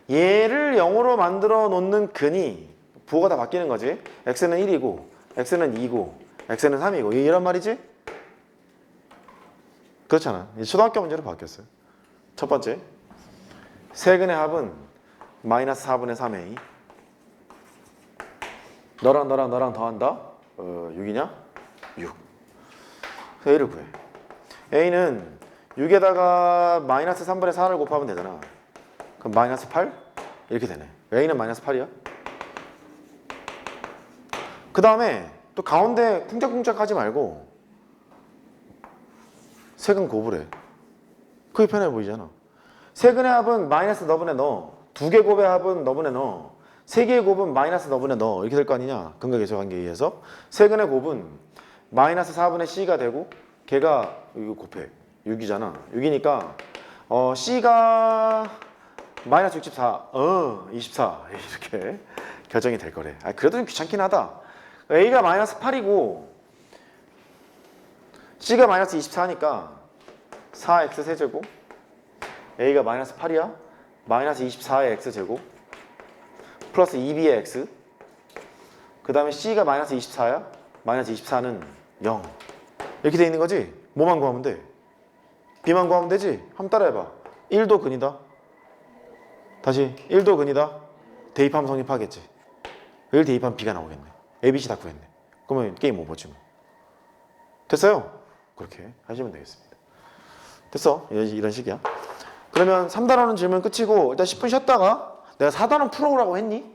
얘를 0으로 만들어 놓는 근이 부호가 다 바뀌는 거지. X는 1이고 X는 2고 X는 3이고 이런 말이지? 그렇잖아. 이제 초등학교 문제로 바뀌었어요. 첫 번째, 세근의 합은 마이너스 4분의 3A. 너랑 더한다? 6이냐? 6. 그래서 A를 구해. A는 6에다가 마이너스 3분의 4를 곱하면 되잖아. 그럼 마이너스 8? 이렇게 되네. A는 마이너스 8이야. 그 다음에 또 가운데 쿵짝쿵짝 하지 말고 세근 곱을 해. 그게 편해 보이잖아. 세근의 합은 마이너스 너분의 너, 두 개 곱의 합은 너분의 너, 세 개의 곱은 마이너스 너분의 너 이렇게 될 거 아니냐. 근각계수관계에 의해서 세근의 곱은 마이너스 4분의 C가 되고 걔가 이거 곱해 6이잖아. 6이니까 C가 마이너스 64, 24 이렇게 결정이 될 거래. 그래도 좀 귀찮긴 하다. A가 마이너스 8이고 C가 마이너스 24니까 4X 세제곱 A가 마이너스 8이야. 마이너스 24의 X제곱 플러스 2B의 X 그 다음에 C가 마이너스 24야. 마이너스 24는 0 이렇게 돼 있는 거지. 뭐만 구하면 돼? B만 구하면 되지. 한번 따라해봐. 1도 근이다. 다시 1도 근이다. 대입하면 성립하겠지. 1 대입하면 B가 나오겠네. A, B, C 다 구했네. 그러면 게임 오버지 뭐. 됐어요? 그렇게 하시면 되겠습니다. 됐어? 이런 식이야. 그러면 3단원은 질문 끝이고 일단 10분 쉬었다가 내가 4단원 풀어오라고 했니?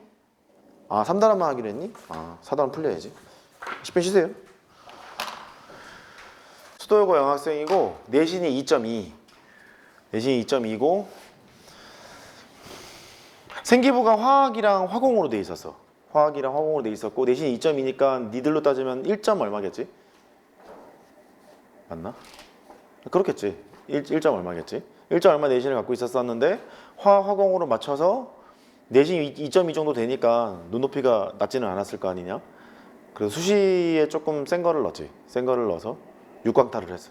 3단원만 하기로 했니? 4단원 풀려야지. 10분 쉬세요. 수도여고 영학생이고 내신이 2.2 내신이 2.2고 생기부가 화학이랑 화공으로 돼 있었어. 화학이랑 화공으로 돼 있었고 내신이 2.2니까 니들로 따지면 1점 얼마겠지? 맞나? 그렇겠지. 1점 얼마겠지? 1점 얼마 내신을 갖고 있었었는데 화공으로 맞춰서 내신이 2.2 정도 되니까 눈높이가 낮지는 않았을 거 아니냐? 그래서 수시에 조금 센 거를 넣었지. 센 거를 넣어서 육광탈을 했어.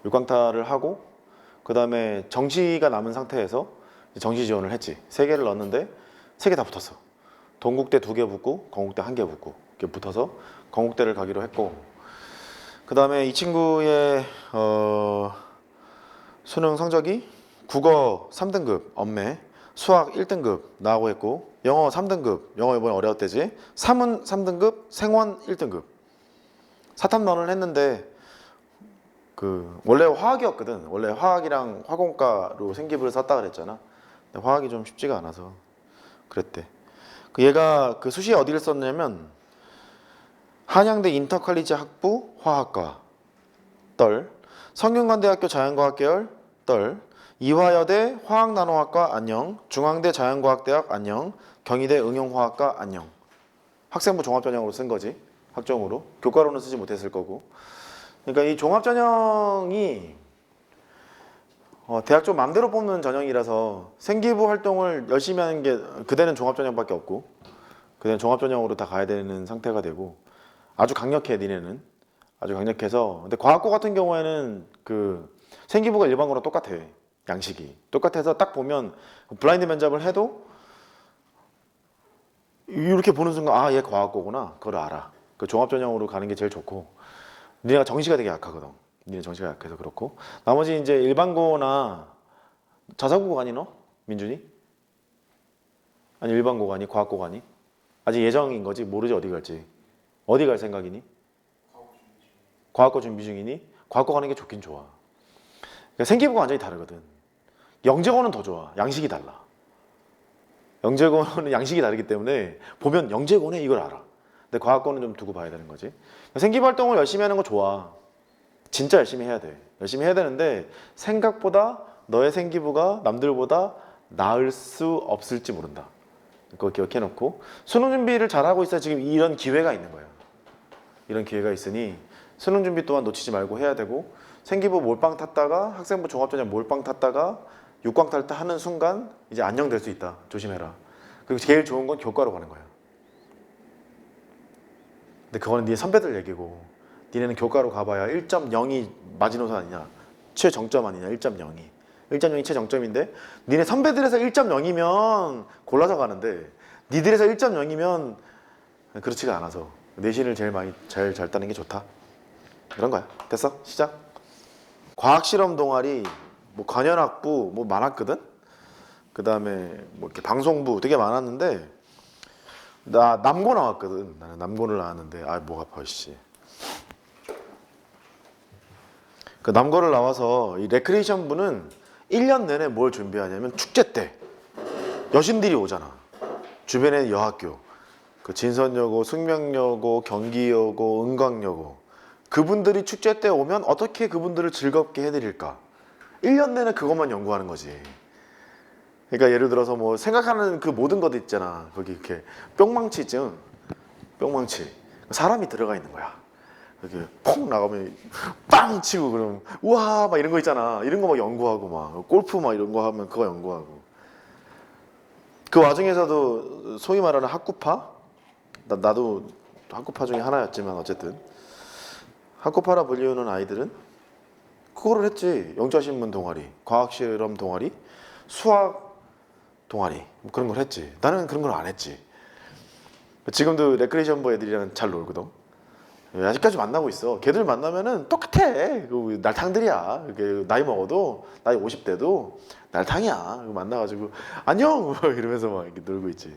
육광탈을 하고 그 다음에 정시가 남은 상태에서 정시 지원을 했지. 3개를 넣었는데 3개 다 붙었어. 동국대 2개 붙고 건국대 1개 붙고 이렇게 붙어서 건국대를 가기로 했고 그 다음에 이 친구의 수능 성적이 국어 3등급 엄매 수학 1등급 나오고 했고 영어 3등급 영어 이번에 어려웠대지 사문 3등급 생원 1등급 사탐론을 했는데 원래 화학이었거든. 원래 화학이랑 화공과로 생기부를 썼다 그랬잖아. 근데 화학이 좀 쉽지가 않아서 그랬대. 얘가 수시에 어디를 썼냐면 한양대 인터컬리지 학부 화학과 떨 성균관대학교 자연과학 계열 떨 이화여대 화학나노학과 안녕 중앙대 자연과학대학 안녕 경희대 응용화학과 안녕 학생부 종합전형으로 쓴 거지. 학종으로 교과로는 쓰지 못했을 거고. 그러니까 이 종합전형이 대학 좀 맘대로 뽑는 전형이라서 생기부 활동을 열심히 하는 게 그대는 종합전형밖에 없고 그대는 종합전형으로 다 가야 되는 상태가 되고 아주 강력해. 니네는 아주 강력해서 근데 과학고 같은 경우에는 생기부가 일반고랑 똑같아. 양식이 똑같아서 딱 보면 블라인드 면접을 해도 이렇게 보는 순간 얘 과학고구나 그걸 알아. 종합전형으로 가는 게 제일 좋고 니네가 정시가 되게 약하거든. 니네 정시가 약해서 그렇고 나머지 이제 일반고나 자사고 가니 너? 민준이? 아니 일반고 가니? 과학고 가니? 아직 예정인 거지? 모르지 어디 갈지. 어디 갈 생각이니? 과학고 준비 중이니? 과학고 가는 게 좋긴 좋아. 그러니까 생기부가 완전히 다르거든. 영재고는 더 좋아. 양식이 달라. 영재고는 양식이 다르기 때문에 보면 영재고네 이걸 알아. 근데 과학고는 좀 두고 봐야 되는 거지. 생기부 활동을 열심히 하는 거 좋아. 진짜 열심히 해야 돼. 열심히 해야 되는데 생각보다 너의 생기부가 남들보다 나을 수 없을지 모른다. 그거 기억해놓고 수능 준비를 잘하고 있어야 지금 이런 기회가 있는 거야. 이런 기회가 있으니 수능 준비 또한 놓치지 말고 해야 되고 생기부 몰빵 탔다가 학생부 종합전형 몰빵 탔다가 육광탈 하는 순간 이제 안녕될 수 있다. 조심해라. 그리고 제일 좋은 건 교과로 가는 거야. 근데 그거는 네 선배들 얘기고 니네는 교과로 가봐야 1.0이 마지노선 아니냐 최정점 아니냐 1.0이 1.0이 최정점인데 니네 선배들에서 1.0이면 골라서 가는데 니들에서 1.0이면 그렇지가 않아서 내신을 제일 많이 잘 따는 게 좋다 그런 거야. 됐어? 시작. 과학실험 동아리 뭐 관현악부 뭐 많았거든. 그 다음에 뭐 이렇게 방송부 되게 많았는데 나 남고 나왔거든. 나는 남고를 나왔는데 아 목 아파 씨. 그 남고를 나와서 이 레크레이션 부는 1년 내내 뭘 준비하냐면 축제 때 여신들이 오잖아. 주변에 여학교 그 진선여고, 숙명여고, 경기여고, 은광여고 그분들이 축제 때 오면 어떻게 그분들을 즐겁게 해드릴까 1년 내내 그것만 연구하는 거지. 그러니까 예를 들어서 뭐 생각하는 그 모든 것들 있잖아. 거기 이렇게 뿅망치증 뿅망치 사람이 들어가 있는 거야. 이렇게 폭 나가면 빵 치고 그럼 우와 막 이런 거 있잖아. 이런 거 막 연구하고 막 골프 막 이런 거 하면 그거 연구하고 그 와중에서도 소위 말하는 학구파 나도 학구파 중에 하나였지만 어쨌든 학구파라 불리우는 아이들은 그거를 했지. 영자신문 동아리, 과학실험 동아리, 수학 동아리 뭐 그런 걸 했지. 나는 그런 걸 안 했지. 지금도 레크레이션부 애들이랑 잘 놀거든. 아직까지 만나고 있어. 걔들 만나면은 똑같아. 그 날탕들이야. 이렇게 나이 먹어도 나이 50대도 날탕이야. 만나가지고 안녕 이러면서 막 이렇게 놀고 있지.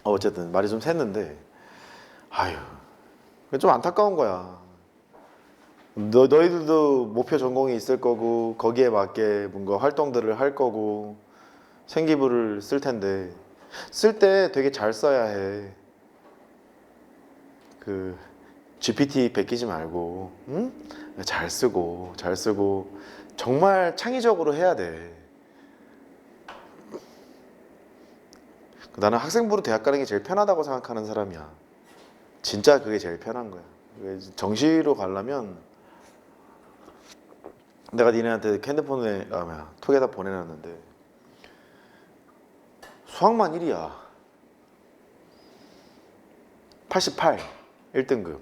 어쨌든 말이 좀 샜는데 아유 좀 안타까운 거야. 너희들도 목표 전공이 있을 거고 거기에 맞게 뭔가 활동들을 할 거고 생기부를 쓸 텐데 쓸 때 되게 잘 써야 해. 그 GPT 베끼지 말고 응? 잘 쓰고 정말 창의적으로 해야 돼. 나는 학생부로 대학 가는 게 제일 편하다고 생각하는 사람이야. 진짜 그게 제일 편한 거야. 정시로 가려면 내가 니네한테 핸드폰에 톡에다 보내놨는데 수학만 1이야. 88 1등급.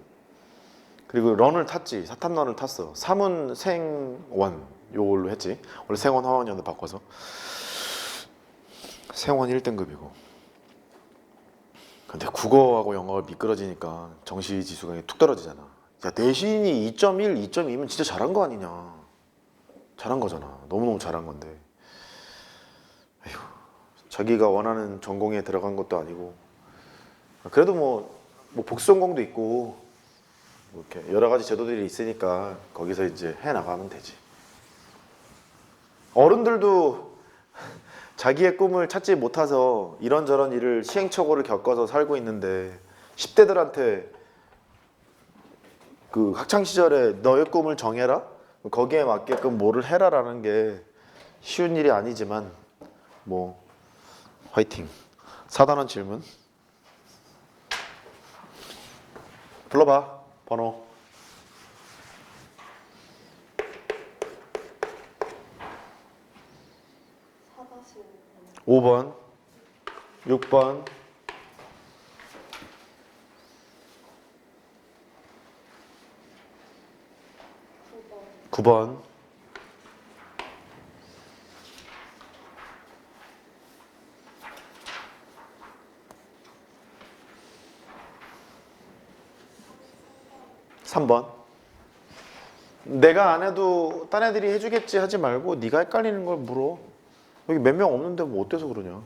그리고 런을 탔지. 사탐런을 탔어. 3은 생원 요걸로 했지. 원래 생원 화원이었는데 바꿔서 생원 1등급이고. 근데 국어하고 영어가 미끄러지니까 정시 지수가 툭 떨어지잖아. 야 내신이 2.1, 2.2면 진짜 잘한 거 아니냐. 잘한 거잖아. 너무너무 잘한 건데. 에휴, 자기가 원하는 전공에 들어간 것도 아니고. 그래도 뭐 복수 전공도 있고 뭐 이렇게 여러 가지 제도들이 있으니까 거기서 이제 해 나가면 되지. 어른들도 자기의 꿈을 찾지 못해서 이런저런 일을 시행착오를 겪어서 살고 있는데 10대들한테 그 학창 시절에 너의 꿈을 정해라? 거기에 맞게끔 뭐를 해라라는 게 쉬운 일이 아니지만 뭐 화이팅. 4단원 질문 불러봐. 번호 5번 6번 9번 3번. 내가 안 해도 딴 애들이 해주겠지 하지 말고 네가 헷갈리는 걸 물어. 여기 몇 명 없는데 뭐 어때서 그러냐.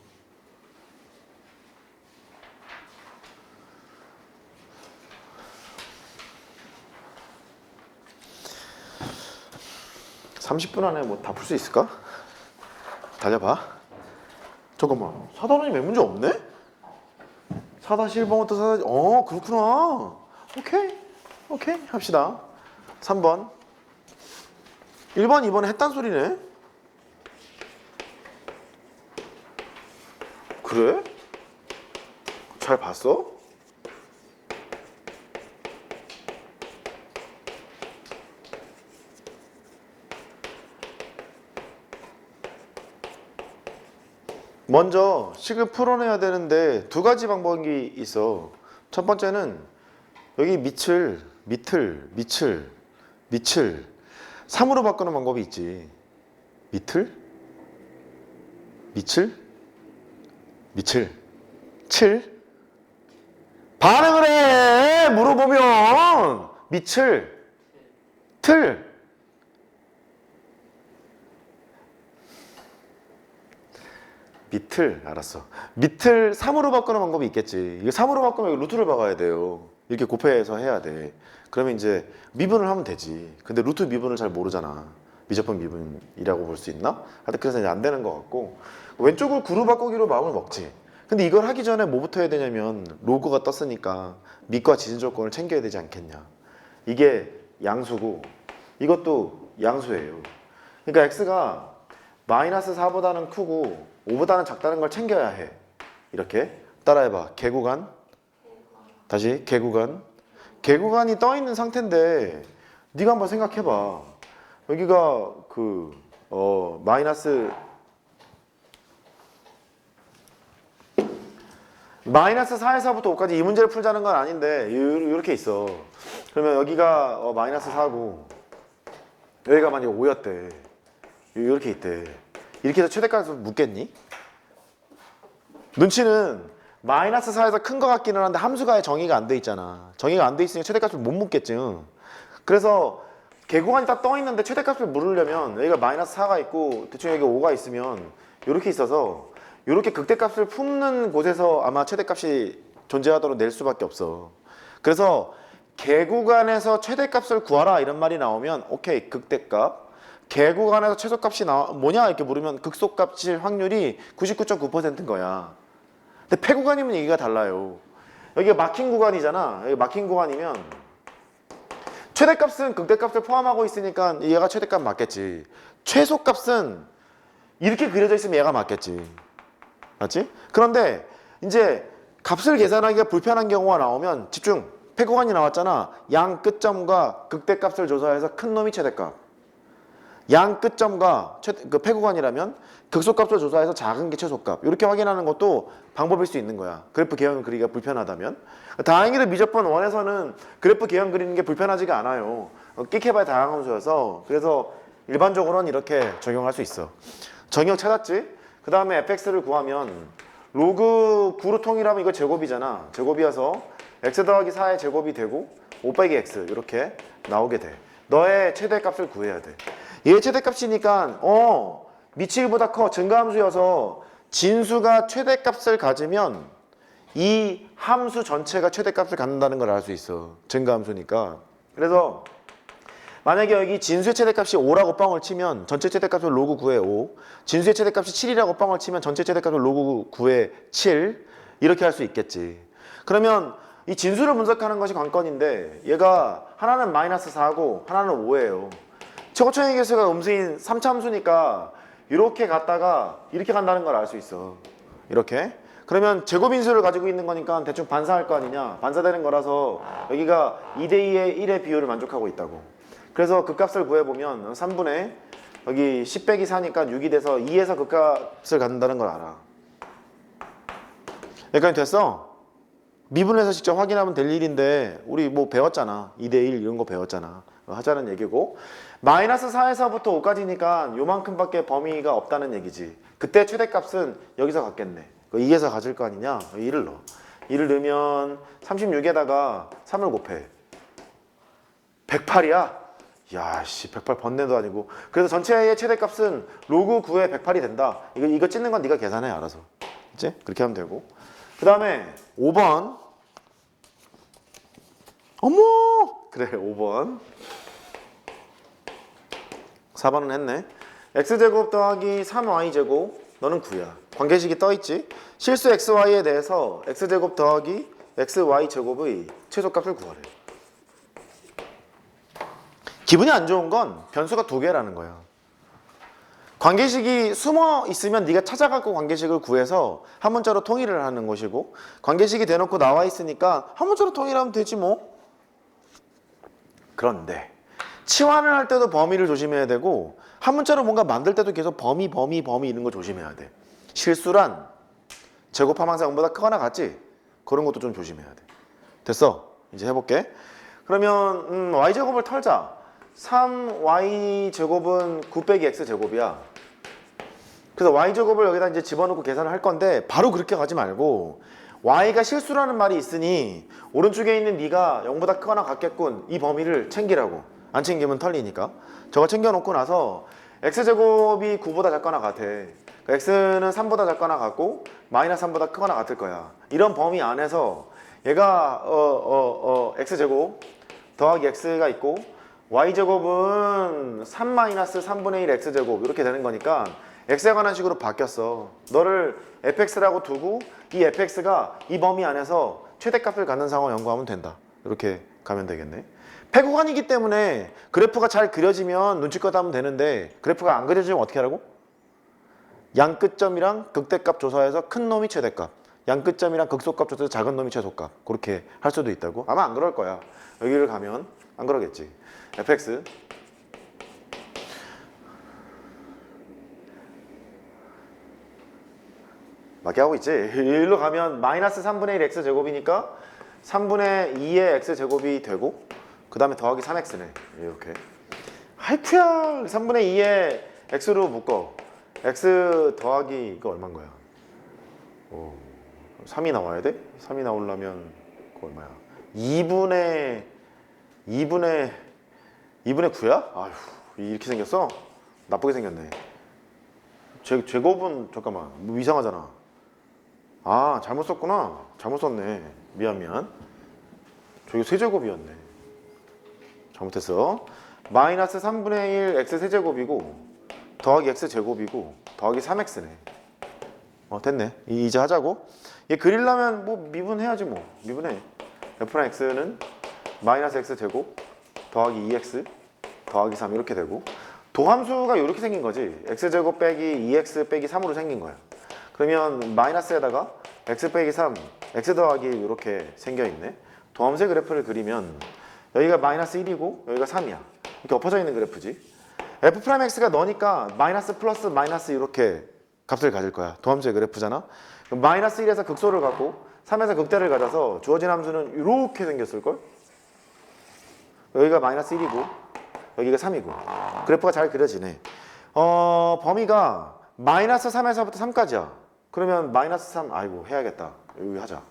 (30분) 안에 뭐 다 풀 수 있을까? 달려봐. 잠깐만 4단원이 몇 문제 없네? 4-1번부터 4 그렇구나. 오케이 합시다. 3번 1번 2번에 했단 소리네. 그래? 잘 봤어? 먼저 식을 풀어내야 되는데 두 가지 방법이 있어. 첫 번째는 여기 밑을 3으로 바꾸는 방법이 있지. 밑을 7 반응을 해 물어보면 밑을 틀 밑을 알았어. 밑을 3으로 바꾸는 방법이 있겠지. 이거 3으로 바꾸면 여기 루트를 박아야 돼요. 이렇게 곱해서 해야 돼. 그러면 이제 미분을 하면 되지. 근데 루트 미분을 잘 모르잖아. 미적분 미분이라고 볼 수 있나? 하여튼 그래서 이제 안 되는 것 같고 왼쪽을 구로 바꾸기로 마음을 먹지. 근데 이걸 하기 전에 뭐부터 해야 되냐면 로그가 떴으니까 밑과 지진 조건을 챙겨야 되지 않겠냐. 이게 양수고 이것도 양수예요. 그러니까 x가 마이너스 4보다는 크고 5보다는 작다는 걸 챙겨야 해. 이렇게 따라해봐. 개구간 다시 개구간이 떠 있는 상태인데 네가 한번 생각해봐. 여기가 마이너스 4에서부터 5까지 이 문제를 풀자는 건 아닌데 이렇게 있어. 그러면 여기가 마이너스 4고 여기가 만약에 5였대. 이렇게 있대. 이렇게 해서 최대값을 묻겠니? 눈치는 마이너스 4에서 큰 거 같기는 한데 함수가 정의가 안 돼 있잖아. 정의가 안 돼 있으니까 최대값을 못 묻겠지. 그래서 개구간이 딱 떠 있는데 최대값을 물으려면 여기가 마이너스 4가 있고 대충 여기 5가 있으면 이렇게 있어서 이렇게 극대값을 품는 곳에서 아마 최대값이 존재하도록 낼 수밖에 없어. 그래서 개구간에서 최대값을 구하라 이런 말이 나오면 오케이 극대값. 개구간에서 최소값이 뭐냐 이렇게 물으면 극소값일 확률이 99.9%인 거야. 근데 폐구간이면 얘기가 달라요. 여기가 막힌 구간이잖아. 여기 막힌 구간이면 최대값은 극대값을 포함하고 있으니까 얘가 최대값 맞겠지. 최소값은 이렇게 그려져 있으면 얘가 맞겠지. 맞지? 그런데 이제 값을 계산하기가 불편한 경우가 나오면 집중. 폐구간이 나왔잖아. 양 끝점과 극대값을 조사해서 큰 놈이 최대값. 양 끝점과 폐구간이라면 극소값을 조사해서 작은 게 최소값. 이렇게 확인하는 것도 방법일 수 있는 거야. 그래프 개형 그리기가 불편하다면. 다행히도 미적분 1에서는 그래프 개형 그리는 게 불편하지가 않아요. 끽해봐야 다양한 함수여서. 그래서 일반적으로는 이렇게 적용할 수 있어. 정의역 찾았지? 그 다음에 fx를 구하면 로그 9로 통일하면 이거 제곱이잖아. 제곱이어서 x 더하기 4의 제곱이 되고 5 빼기 x 이렇게 나오게 돼. 너의 최대값을 구해야 돼. 얘 최대값이니까 밑이 1보다 커 증가함수여서 진수가 최대값을 가지면 이 함수 전체가 최대값을 갖는다는 걸 알 수 있어. 증가함수니까. 그래서 만약에 여기 진수의 최대값이 5라고 뻥을 치면 전체 최대값을 로그 9의 5, 진수의 최대값이 7이라고 뻥을 치면 전체 최대값을 로그 9의 7 이렇게 할 수 있겠지. 그러면 이 진수를 분석하는 것이 관건인데 얘가 하나는 마이너스 4고 하나는 5예요. 최고차의 개수가 음수인 3차 함수니까 이렇게 갔다가 이렇게 간다는 걸 알 수 있어. 이렇게. 그러면 제곱인수를 가지고 있는 거니까 대충 반사할 거 아니냐. 반사되는 거라서 여기가 2대2의 1의 비율을 만족하고 있다고. 그래서 극값을 구해보면 3분의 여기 10 빼기 4니까 6이 돼서 2에서 극값을 갖는다는 걸 알아. 여기까지 됐어? 미분해서 직접 확인하면 될 일인데 우리 뭐 배웠잖아. 2대1 이런 거 배웠잖아. 하자는 얘기고 마이너스 4에서부터 5까지니까 요만큼밖에 범위가 없다는 얘기지. 그때 최대값은 여기서 갖겠네. 2에서 가질 거 아니냐? 2를 넣어. 2를 넣으면 36에다가 3을 곱해. 108이야? 야, 씨, 108 번뇌도 아니고. 그래서 전체의 최대값은 로그 9에 108이 된다. 이거 찢는 건 네가 계산해, 알아서. 그치? 그렇게 하면 되고. 그 다음에 5번. 어머! 그래, 5번. 4번은 했네. x제곱 더하기 3y제곱. 너는 9야. 관계식이 떠있지? 실수 xy에 대해서 x제곱 더하기 xy제곱의 최소값을 구하래. 기분이 안 좋은 건 변수가 2개라는 거야. 관계식이 숨어 있으면 네가 찾아갖고 관계식을 구해서 한 문자로 통일을 하는 것이고 관계식이 대놓고 나와 있으니까 한 문자로 통일하면 되지 뭐. 그런데 치환을 할 때도 범위를 조심해야 되고 한 문자로 뭔가 만들 때도 계속 범위 이런 거 조심해야 돼. 실수란 제곱함 항상 0보다 크거나 같지? 그런 것도 좀 조심해야 돼. 됐어? 이제 해볼게. 그러면 y제곱을 털자. 3y제곱은 9 빼기 x제곱이야. 그래서 y제곱을 여기다 이제 집어넣고 계산을 할 건데 바로 그렇게 가지 말고 y가 실수라는 말이 있으니 오른쪽에 있는 네가 0보다 크거나 같겠군. 이 범위를 챙기라고. 안 챙기면 털리니까. 저거 챙겨놓고 나서 x제곱이 9보다 작거나 같아. 그러니까 x는 3보다 작거나 같고 마이너스 3보다 크거나 같을 거야. 이런 범위 안에서 얘가 x제곱 더하기 x가 있고 y제곱은 3 마이너스 3분의 1 x제곱 이렇게 되는 거니까 x에 관한 식으로 바뀌었어. 너를 fx라고 두고 이 fx가 이 범위 안에서 최대값을 갖는 상황을 연구하면 된다. 이렇게 가면 되겠네. 패구간이기 때문에 그래프가 잘 그려지면 눈치껏 하면 되는데 그래프가 안 그려지면 어떻게 하라고? 양끝점이랑 극대값 조사해서 큰 놈이 최대값, 양끝점이랑 극소값 조사해서 작은 놈이 최소값, 그렇게 할 수도 있다고? 아마 안 그럴 거야. 여기를 가면 안 그러겠지. fx 맞게 하고 있지. 일로 가면 마이너스 3분의 1 x제곱이니까 3분의 2의 x제곱이 되고 그 다음에 더하기 3x네. 이렇게. 하이쿠야 3분의 2의 x로 묶어. x 더하기 이거 얼마인 거야? 3이 나와야 돼? 3이 나오려면 그거 얼마야? 2분의 9야? 아휴 이렇게 생겼어? 나쁘게 생겼네. 제곱은 잠깐만 뭐 이상하잖아. 아 잘못 썼구나. 잘못 썼네. 미안. 저기 세제곱이었네. 잘못했어. 마이너스 3분의 1 x 세제곱이고 더하기 x제곱이고 더하기 3x네. 됐네. 이제 하자고. 얘 그리려면 뭐 미분해야지 뭐. 미분해. f랑 x는 마이너스 x제곱 더하기 2x 더하기 3 이렇게 되고 도함수가 이렇게 생긴 거지. x제곱 빼기 2x 빼기 3으로 생긴 거야. 그러면 마이너스에다가 x 빼기 3, x 더하기 이렇게 생겨있네. 도함수의 그래프를 그리면 여기가 마이너스 1이고 여기가 3이야. 이렇게 엎어져 있는 그래프지. f'x가 너니까 마이너스 플러스 마이너스 이렇게 값을 가질 거야. 도함수의 그래프잖아. 그럼 마이너스 1에서 극소를 갖고 3에서 극대를 가져서 주어진 함수는 이렇게 생겼을걸? 여기가 마이너스 1이고 여기가 3이고 그래프가 잘 그려지네. 범위가 마이너스 3에서부터 3까지야. 그러면 마이너스 3 아이고 해야겠다. 여기 하자.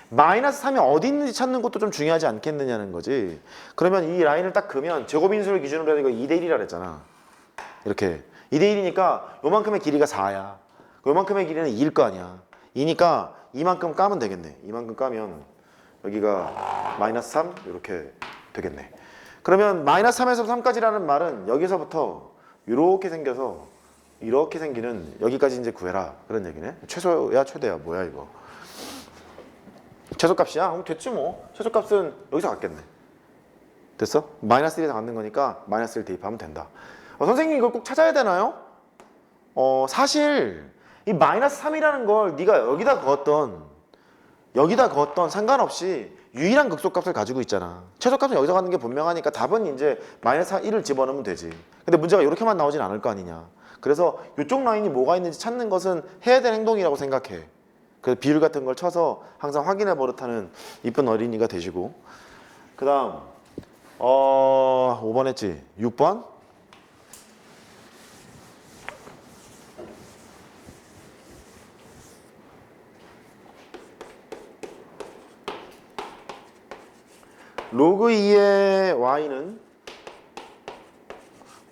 마이너스 3이 어디 있는지 찾는 것도 좀 중요하지 않겠느냐는 거지. 그러면 이 라인을 딱 그으면 제곱인수를 기준으로 해서 이거 2대 1이라 그랬잖아. 이렇게 2대 1이니까 요만큼의 길이가 4야. 요만큼의 길이는 2일 거 아니야. 2니까 이만큼 까면 되겠네. 이만큼 까면 여기가 마이너스 3 이렇게 되겠네. 그러면 마이너스 3에서 3까지라는 말은 여기서부터 이렇게 생겨서 이렇게 생기는 여기까지 이제 구해라 그런 얘기네. 최소야 최대야 뭐야 이거. 최소값이야? 그럼 됐지 뭐. 최소값은 여기서 갖겠네. 됐어? 마이너스 1에서 갖는 거니까 마이너스 1 대입하면 된다. 선생님 이걸 꼭 찾아야 되나요? 사실 이 마이너스 3이라는 걸 네가 여기다 그었던 상관없이 유일한 극소값을 가지고 있잖아. 최소값은 여기서 갖는 게 분명하니까 답은 이제 마이너스 1을 집어넣으면 되지. 근데 문제가 이렇게만 나오진 않을 거 아니냐. 그래서 이쪽 라인이 뭐가 있는지 찾는 것은 해야 될 행동이라고 생각해. 그래서 비율 같은 걸 쳐서 항상 확인해 버릇하는 이쁜 어린이가 되시고. 그 다음 5번 했지. 6번 로그 2의 y는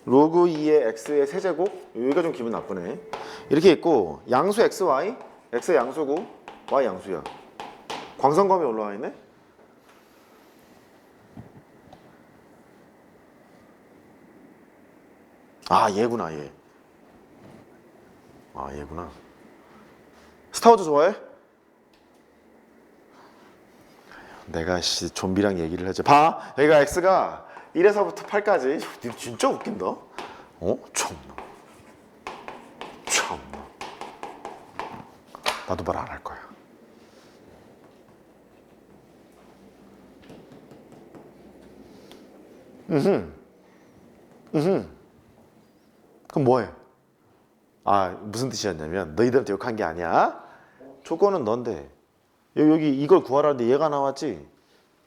로그 2의 x의 세제곱. 여기가 좀 기분 나쁘네. 이렇게 있고 양수 xy x 양수고 y 양수야. 광선검이 올라와 있네. 아 얘구나 얘. 아 얘구나. 스타워즈 좋아해? 내가 좀비랑 얘기를 하지. 봐 여기가 x가 1에서부터 8까지. 진짜 웃긴다. 참나. 나도 말 안 할 거야. 그럼 뭐해? 무슨 뜻이었냐면 너희들한테 욕한 게 아니야. 조건은 넌데 여기 이걸 구하라는데 얘가 나왔지?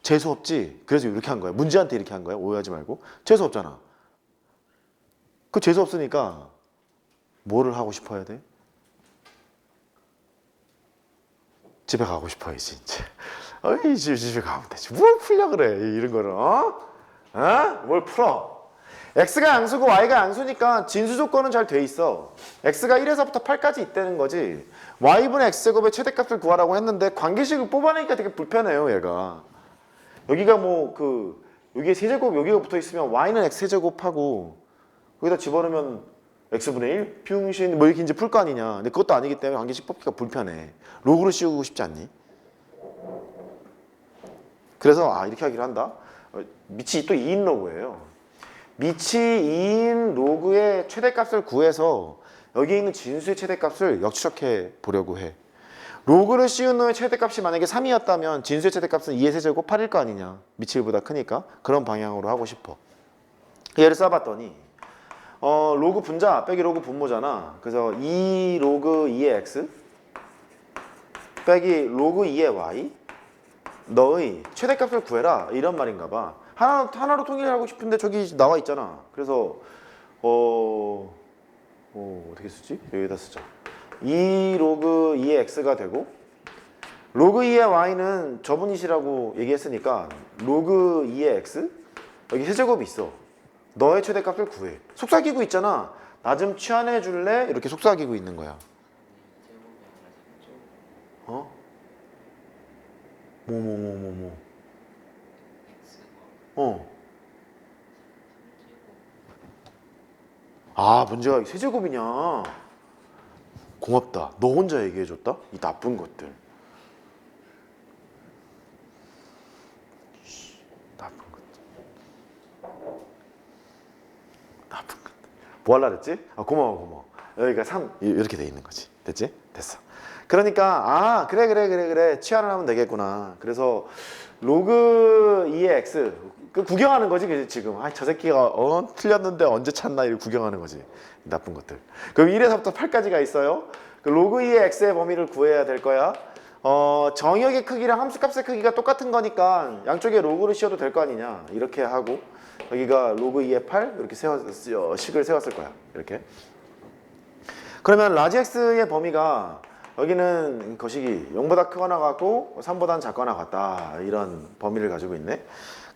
재수 없지? 그래서 이렇게 한 거야. 문제한테 이렇게 한 거야. 오해하지 말고. 재수 없잖아. 그 재수 없으니까 뭐를 하고 싶어야 돼? 집에 가고 싶어야지 이제. 어이 집에 가면 되지. 뭘 풀려 그래 이런 거를 어? 어? 뭘 풀어? x가 양수고 y가 양수니까 진수 조건은 잘 돼 있어. x가 1에서부터 8까지 있다는 거지. y분의 x제곱의 최대값을 구하라고 했는데 관계식을 뽑아내니까 되게 불편해요 얘가. 여기가 뭐 여기에 세제곱 여기가 붙어 있으면 y는 x 세제곱하고 여기다 집어넣으면 x분의 1 비용신 뭐 이렇게 이제 풀 거 아니냐. 근데 그것도 아니기 때문에 관계식 뽑기가 불편해. 로그로 씌우고 싶지 않니? 그래서 이렇게 하기로 한다. 밑이 또 2인 로그예요. 밑이 2인 로그의 최대값을 구해서 여기 있는 진수의 최대값을 역추적해 보려고 해. 로그를 씌운 놈의 최대값이 만약에 3이었다면 진수의 최대값은 2의 세제곱 8일 거 아니냐. 밑이 1보다 크니까 그런 방향으로 하고 싶어. 얘를 써봤더니 로그 분자 빼기 로그 분모잖아. 그래서 2 로그 2의 x 빼기 로그 2의 y 너의 최대값을 구해라 이런 말인가 봐. 하나로 통일하고 싶은데 저기 나와 있잖아. 그래서 어떻게 쓰지? 여기다 쓰자. 2 로그 2의 x가 되고 로그 2의 y는 저분이시라고 얘기했으니까 로그 2의 x 여기 세제곱이 있어. 너의 최대값을 구해. 속삭이고 있잖아. 나 좀 취한해 줄래? 이렇게 속삭이고 있는 거야. 어? 뭐. 문제가 세제곱이냐? 고맙다. 너 혼자 얘기해줬다? 이 나쁜 것들. 나쁜 것들. 뭐 하려고 그랬지? 고마워. 여기가 3 이렇게 돼 있는 거지. 됐지? 됐어. 그러니까 그래 치환을 하면 되겠구나. 그래서 로그 2의 x 그 구경하는 거지. 그치? 지금 저 새끼가 틀렸는데 언제 찾나 이렇게 구경하는 거지. 나쁜 것들. 그럼 1에서부터 8까지가 있어요. 그 로그 2의 x의 범위를 구해야 될 거야. 정역의 크기랑 함수값의 크기가 똑같은 거니까 양쪽에 로그를 씌워도 될 거 아니냐. 이렇게 하고 여기가 로그 2의 8 이렇게 식을 세웠을 거야. 이렇게. 그러면 라지 x의 범위가 여기는 거식이 0보다 크거나 같고 3보다는 작거나 같다. 이런 범위를 가지고 있네.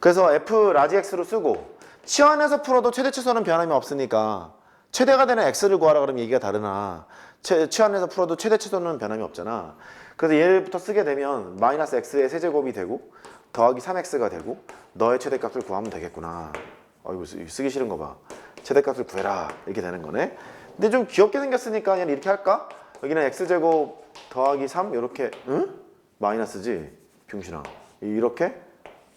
그래서 f 라지 x로 쓰고 치환해서 풀어도 최대 최소는 변함이 없으니까 최대가 되는 x를 구하라 그러면 얘기가 다르나 치환해서 풀어도 최대 최소는 변함이 없잖아. 그래서 얘부터 쓰게 되면 마이너스 x의 세제곱이 되고 더하기 3x가 되고 너의 최대값을 구하면 되겠구나. 이거 쓰기 싫은 거 봐. 최대값을 구해라 이렇게 되는 거네. 근데 좀 귀엽게 생겼으니까 그냥 이렇게 할까? 여기는 x제곱 더하기 3 이렇게 마이너스지 병신아. 이렇게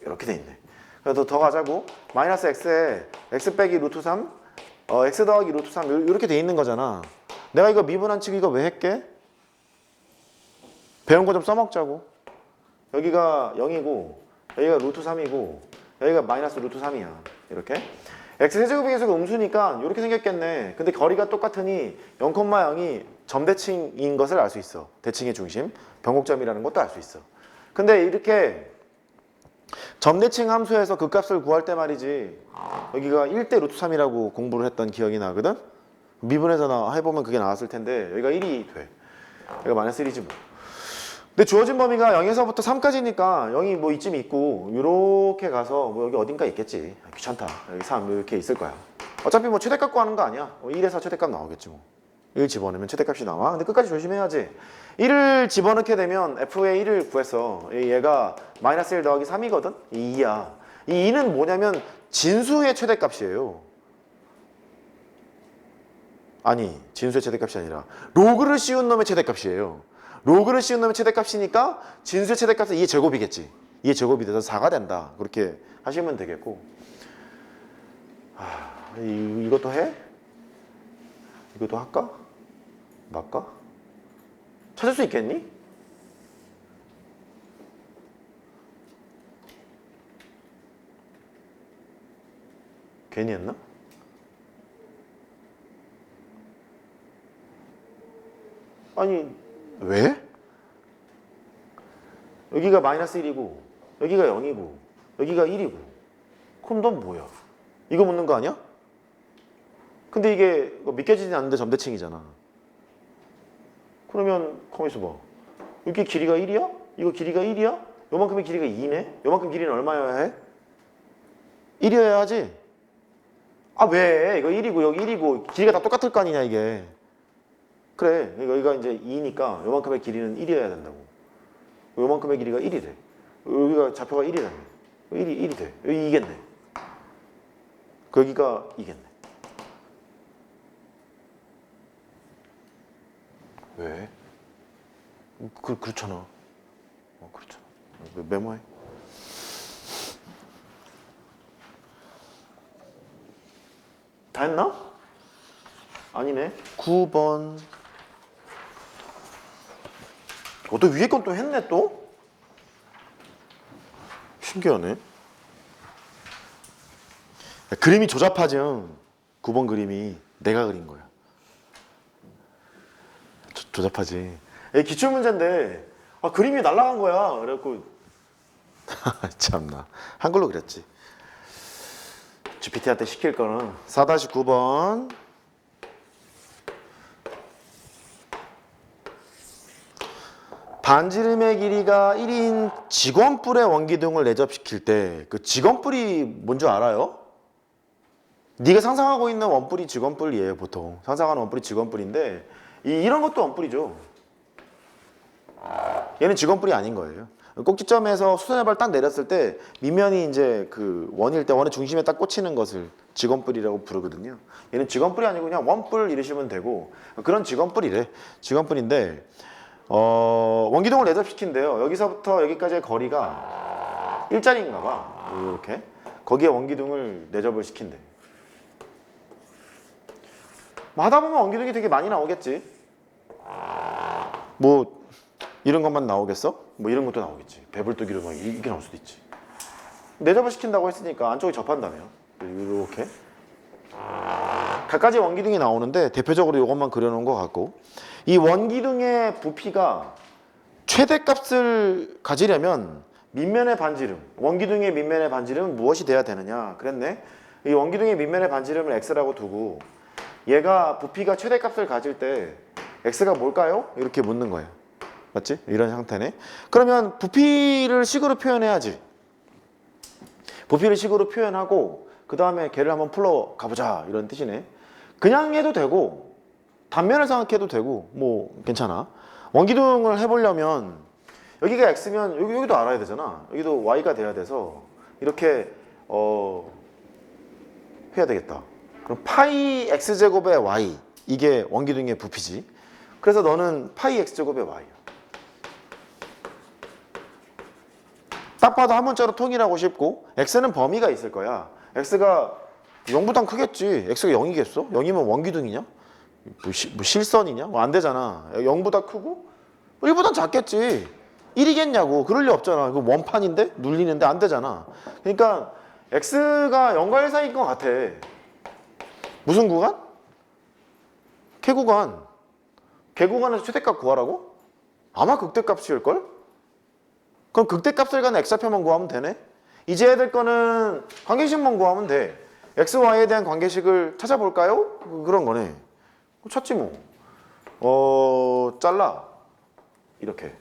돼 있네. 그래서 더 가자고. 마이너스 x에 x 빼기 루트 3 x 더하기 루트 3 이렇게 돼 있는 거잖아. 내가 이거 미분한 치고 이거 왜 했게? 배운 거 좀 써먹자고. 여기가 0이고 여기가 루트 3이고 여기가 마이너스 루트 3이야. 이렇게. x 세제곱의 계수가 음수니까 이렇게 생겼겠네. 근데 거리가 똑같으니 0,0이 점대칭인 것을 알 수 있어. 대칭의 중심, 변곡점이라는 것도 알 수 있어. 근데 이렇게 점대칭 함수에서 그 값을 구할 때 말이지 여기가 1대 루트 3이라고 공부를 했던 기억이 나거든? 미분해서 해보면 그게 나왔을 텐데 여기가 1이 돼. 여기가 마이너스 1이지 뭐. 근데 주어진 범위가 0에서부터 3까지니까 0이 뭐 이쯤 있고 이렇게 가서 뭐 여기 어딘가 있겠지. 귀찮다. 여기 3 이렇게 있을 거야. 어차피 뭐 최대값 구하는 거 아니야. 1에서 최대값 나오겠지 뭐. 1 집어넣으면 최대값이 나와. 근데 끝까지 조심해야지. 1을 집어넣게 되면 f의 1을 구했어. 얘가 마이너스 1 더하기 3이거든? 이 2야. 이 2는 뭐냐면 진수의 최대값이에요. 아니, 진수의 최대값이 아니라 로그를 씌운 놈의 최대값이에요. 로그를 씌운 놈의 최대값이니까 진수의 최대값은 2의 제곱이겠지. 2의 제곱이 돼서 4가 된다. 그렇게 하시면 되겠고. 이것도 해? 이것도 할까? 말까? 찾을 수 있겠니? 괜히 했나? 아니 왜? 여기가 마이너스 1이고 여기가 0이고 여기가 1이고 그럼 넌 뭐야? 이거 묻는 거 아니야? 근데 이게 믿겨지지 않는데 점대칭이잖아. 그러면 가만히 있어봐. 여기 길이가 1이야? 이거 길이가 1이야? 요만큼의 길이가 2네? 요만큼 길이는 얼마여야 해? 1이어야 하지? 아 왜? 이거 1이고 여기 1이고 길이가 다 똑같을 거 아니냐 이게. 그래 여기가 이제 2니까 요만큼의 길이는 1이어야 된다고. 요만큼의 길이가 1이래. 여기가 좌표가 1이라며. 1이 돼. 여기 2겠네. 여기가 2겠네. 왜? 그렇잖아. 그렇잖아. 메모해. 다 했나? 아니네. 9번. 또 위에 건 또 했네 또? 신기하네. 그림이 조잡하죠. 9번 그림이 내가 그린 거야. 조잡하지. 기출문제인데 그림이 날아간 거야. 그래갖고 참나 한글로 그렸지. GPT한테 시킬 거는 4-9번 반지름의 길이가 1인 직원뿔의 원기둥을 내접시킬 때 그 직원뿔이 뭔지 알아요? 네가 상상하고 있는 원뿔이 직원뿔이에요. 보통 상상하는 원뿔이 직원뿔인데 이런 것도 원뿔이죠. 얘는 직원뿔이 아닌 거예요. 꼭지점에서 수선의 발 딱 내렸을 때 밑면이 이제 그 원일 때 원의 중심에 딱 꽂히는 것을 직원뿔이라고 부르거든요. 얘는 직원뿔이 아니고 그냥 원뿔 이러시면 되고 그런 직원뿔이래. 직원뿔인데 원기둥을 내접시킨대요. 여기서부터 여기까지의 거리가 일자리인가 봐. 이렇게 거기에 원기둥을 내접을 시킨대. 뭐 하다 보면 원기둥이 되게 많이 나오겠지. 뭐 이런 것만 나오겠어? 뭐 이런 것도 나오겠지. 배불뚝이로 막 이게 나올 수도 있지. 내접을 시킨다고 했으니까 안쪽이 접한다며. 이렇게 갖가지 원기둥이 나오는데 대표적으로 이것만 그려놓은 것 같고 이 원기둥의 부피가 최대값을 가지려면 밑면의 반지름, 원기둥의 밑면의 반지름은 무엇이 돼야 되느냐 그랬네. 이 원기둥의 밑면의 반지름을 x라고 두고 얘가 부피가 최대값을 가질 때 x가 뭘까요? 이렇게 묻는 거예요. 맞지? 이런 형태네. 그러면 부피를 식으로 표현해야지. 부피를 식으로 표현하고 그 다음에 걔를 한번 풀러 가보자 이런 뜻이네. 그냥 해도 되고 단면을 생각해도 되고 뭐 괜찮아. 원기둥을 해보려면 여기가 x면 여기도 알아야 되잖아. 여기도 y가 돼야 돼서 이렇게 해야 되겠다. 그럼 파이 x제곱의 y 이게 원기둥의 부피지. 그래서 너는 파이 x제곱의 y야. 딱 봐도 한 문자로 통일하고 싶고 x는 범위가 있을 거야. x가 0보단 크겠지. x가 0이겠어? 0이면 원기둥이냐? 뭐 실선이냐? 뭐 안 되잖아. 0보다 크고 1보단 작겠지. 1이겠냐고. 그럴 리 없잖아. 그 원판인데? 눌리는데 안 되잖아. 그러니까 x가 0과 1 사이인 것 같아. 무슨 구간? 개구간. 개구간에서 최대값 구하라고? 아마 극대값일걸? 그럼 극대값을 가는 x좌표만 구하면 되네? 이제 해야 될 거는 관계식만 구하면 돼. x, y에 대한 관계식을 찾아볼까요? 그런 거네. 찾지 뭐. 잘라. 이렇게.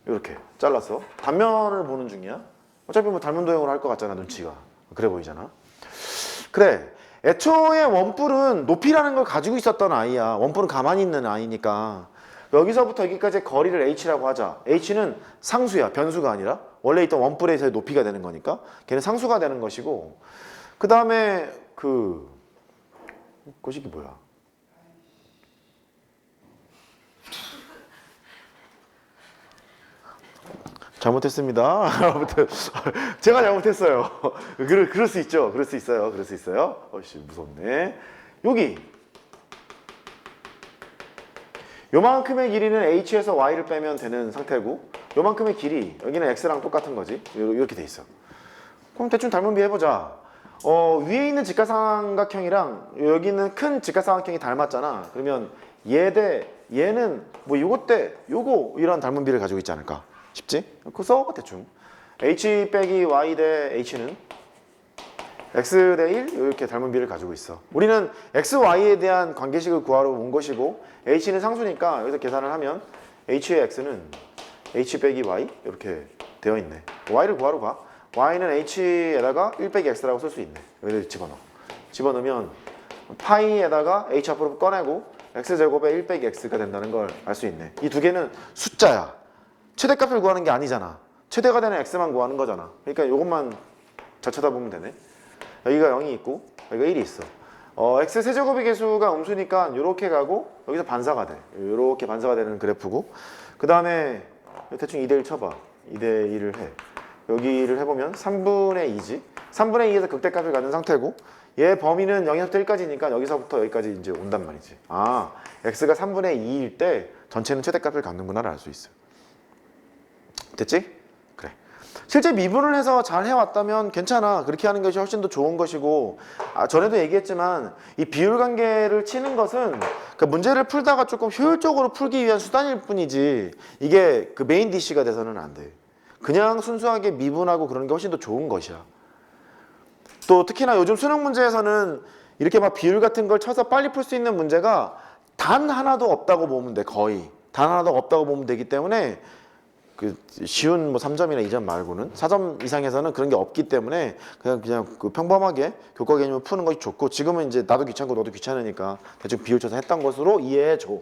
이렇게 잘랐어. 단면을 보는 중이야. 어차피 뭐 닮은 도형으로 할 것 같잖아. 눈치가. 그래 보이잖아. 그래. 애초에 원뿔은 높이라는 걸 가지고 있었던 아이야. 원뿔은 가만히 있는 아이니까. 여기서부터 여기까지의 거리를 h라고 하자. h는 상수야. 변수가 아니라. 원래 있던 원뿔에서의 높이가 되는 거니까. 걔는 상수가 되는 것이고. 그 다음에 그것이 뭐야? 잘못했습니다. 아무튼 제가 잘못했어요. 그럴 수 있죠. 그럴 수 있어요. 어이씨 무섭네. 여기 요만큼의 길이는 h에서 y를 빼면 되는 상태고 요만큼의 길이 여기는 x랑 똑같은 거지. 이렇게 돼 있어. 그럼 대충 닮은 비 해보자. 위에 있는 직각삼각형이랑 여기 있는 큰 직각삼각형이 닮았잖아. 그러면 얘 대 얘는 뭐 요거 때 요거 이런 닮은 비를 가지고 있지 않을까 싶지? 그래서 대충 h 빼기 y 대 h는 x 대 1 이렇게 닮은 비를 가지고 있어. 우리는 x, y에 대한 관계식을 구하러 온 것이고 h는 상수니까 여기서 계산을 하면 h의 x는 h 빼기 y 이렇게 되어 있네. y를 구하러 가. y는 h에다가 1 빼기 x라고 쓸 수 있네. 여기다 집어넣어. 집어넣으면 파이에다가 h 앞으로 꺼내고 x제곱에 1 빼기 x가 된다는 걸 알 수 있네. 이 두 개는 숫자야. 최대값을 구하는 게 아니잖아. 최대가 되는 x만 구하는 거잖아. 그러니까 이것만 잘 쳐다보면 되네. 여기가 0이 있고 여기가 1이 있어. x 세제곱의 개수가 음수니까 이렇게 가고 여기서 반사가 돼. 이렇게 반사가 되는 그래프고 그 다음에 대충 2대1 쳐봐. 2대1을 해. 여기를 해보면 3분의 2지. 3분의 2에서 극대값을 갖는 상태고 얘 범위는 0에서부터 1까지니까 여기서부터 여기까지 이제 온단 말이지. 아, x가 3분의 2일 때 전체는 최대값을 갖는구나를 알 수 있어. 됐지? 그래. 실제 미분을 해서 잘 해왔다면 괜찮아. 그렇게 하는 것이 훨씬 더 좋은 것이고 전에도 얘기했지만 이 비율관계를 치는 것은 그 문제를 풀다가 조금 효율적으로 풀기 위한 수단일 뿐이지 이게 그 메인 DC가 돼서는 안 돼. 그냥 순수하게 미분하고 그러는 게 훨씬 더 좋은 것이야. 또 특히나 요즘 수능 문제에서는 이렇게 막 비율 같은 걸 쳐서 빨리 풀 수 있는 문제가 단 하나도 없다고 보면 돼. 거의 단 하나도 없다고 보면 되기 때문에 그 쉬운 뭐 3점이나 2점 말고는 4점 이상에서는 그런 게 없기 때문에 그냥 그 평범하게 교과 개념을 푸는 것이 좋고 지금은 이제 나도 귀찮고 너도 귀찮으니까 대충 비율 쳐서 했던 것으로 이해해 줘.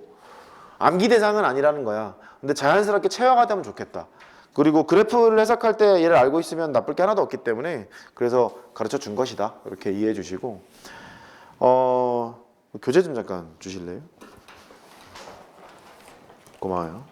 암기 대상은 아니라는 거야. 근데 자연스럽게 체화가 되면 좋겠다. 그리고 그래프를 해석할 때 얘를 알고 있으면 나쁠 게 하나도 없기 때문에 그래서 가르쳐 준 것이다. 이렇게 이해해 주시고 교재 좀 잠깐 주실래요? 고마워요.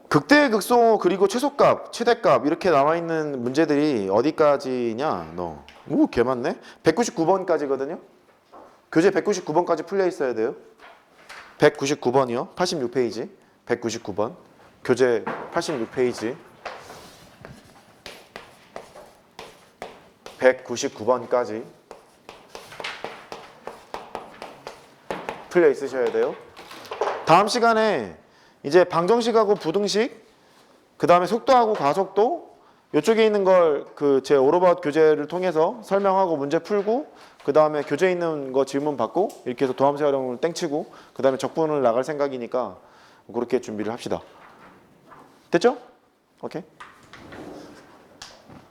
극대, 극소, 그리고 최소값, 최대값 이렇게 나와 있는 문제들이 어디까지냐? 너. 오, 개 많네. 199번까지거든요. 교재 199번까지 풀려 있어야 돼요. 199번이요. 86페이지. 199번. 교재 86페이지. 199번까지 풀려 있으셔야 돼요. 다음 시간에 이제 방정식하고 부등식, 그 다음에 속도하고 가속도 이쪽에 있는 걸 그 제 오로바웃 교재를 통해서 설명하고 문제 풀고 그 다음에 교재에 있는 거 질문 받고 이렇게 해서 도함수 활용을 땡치고 그 다음에 적분을 나갈 생각이니까 그렇게 준비를 합시다. 됐죠? 오케이.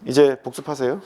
이제 복습하세요.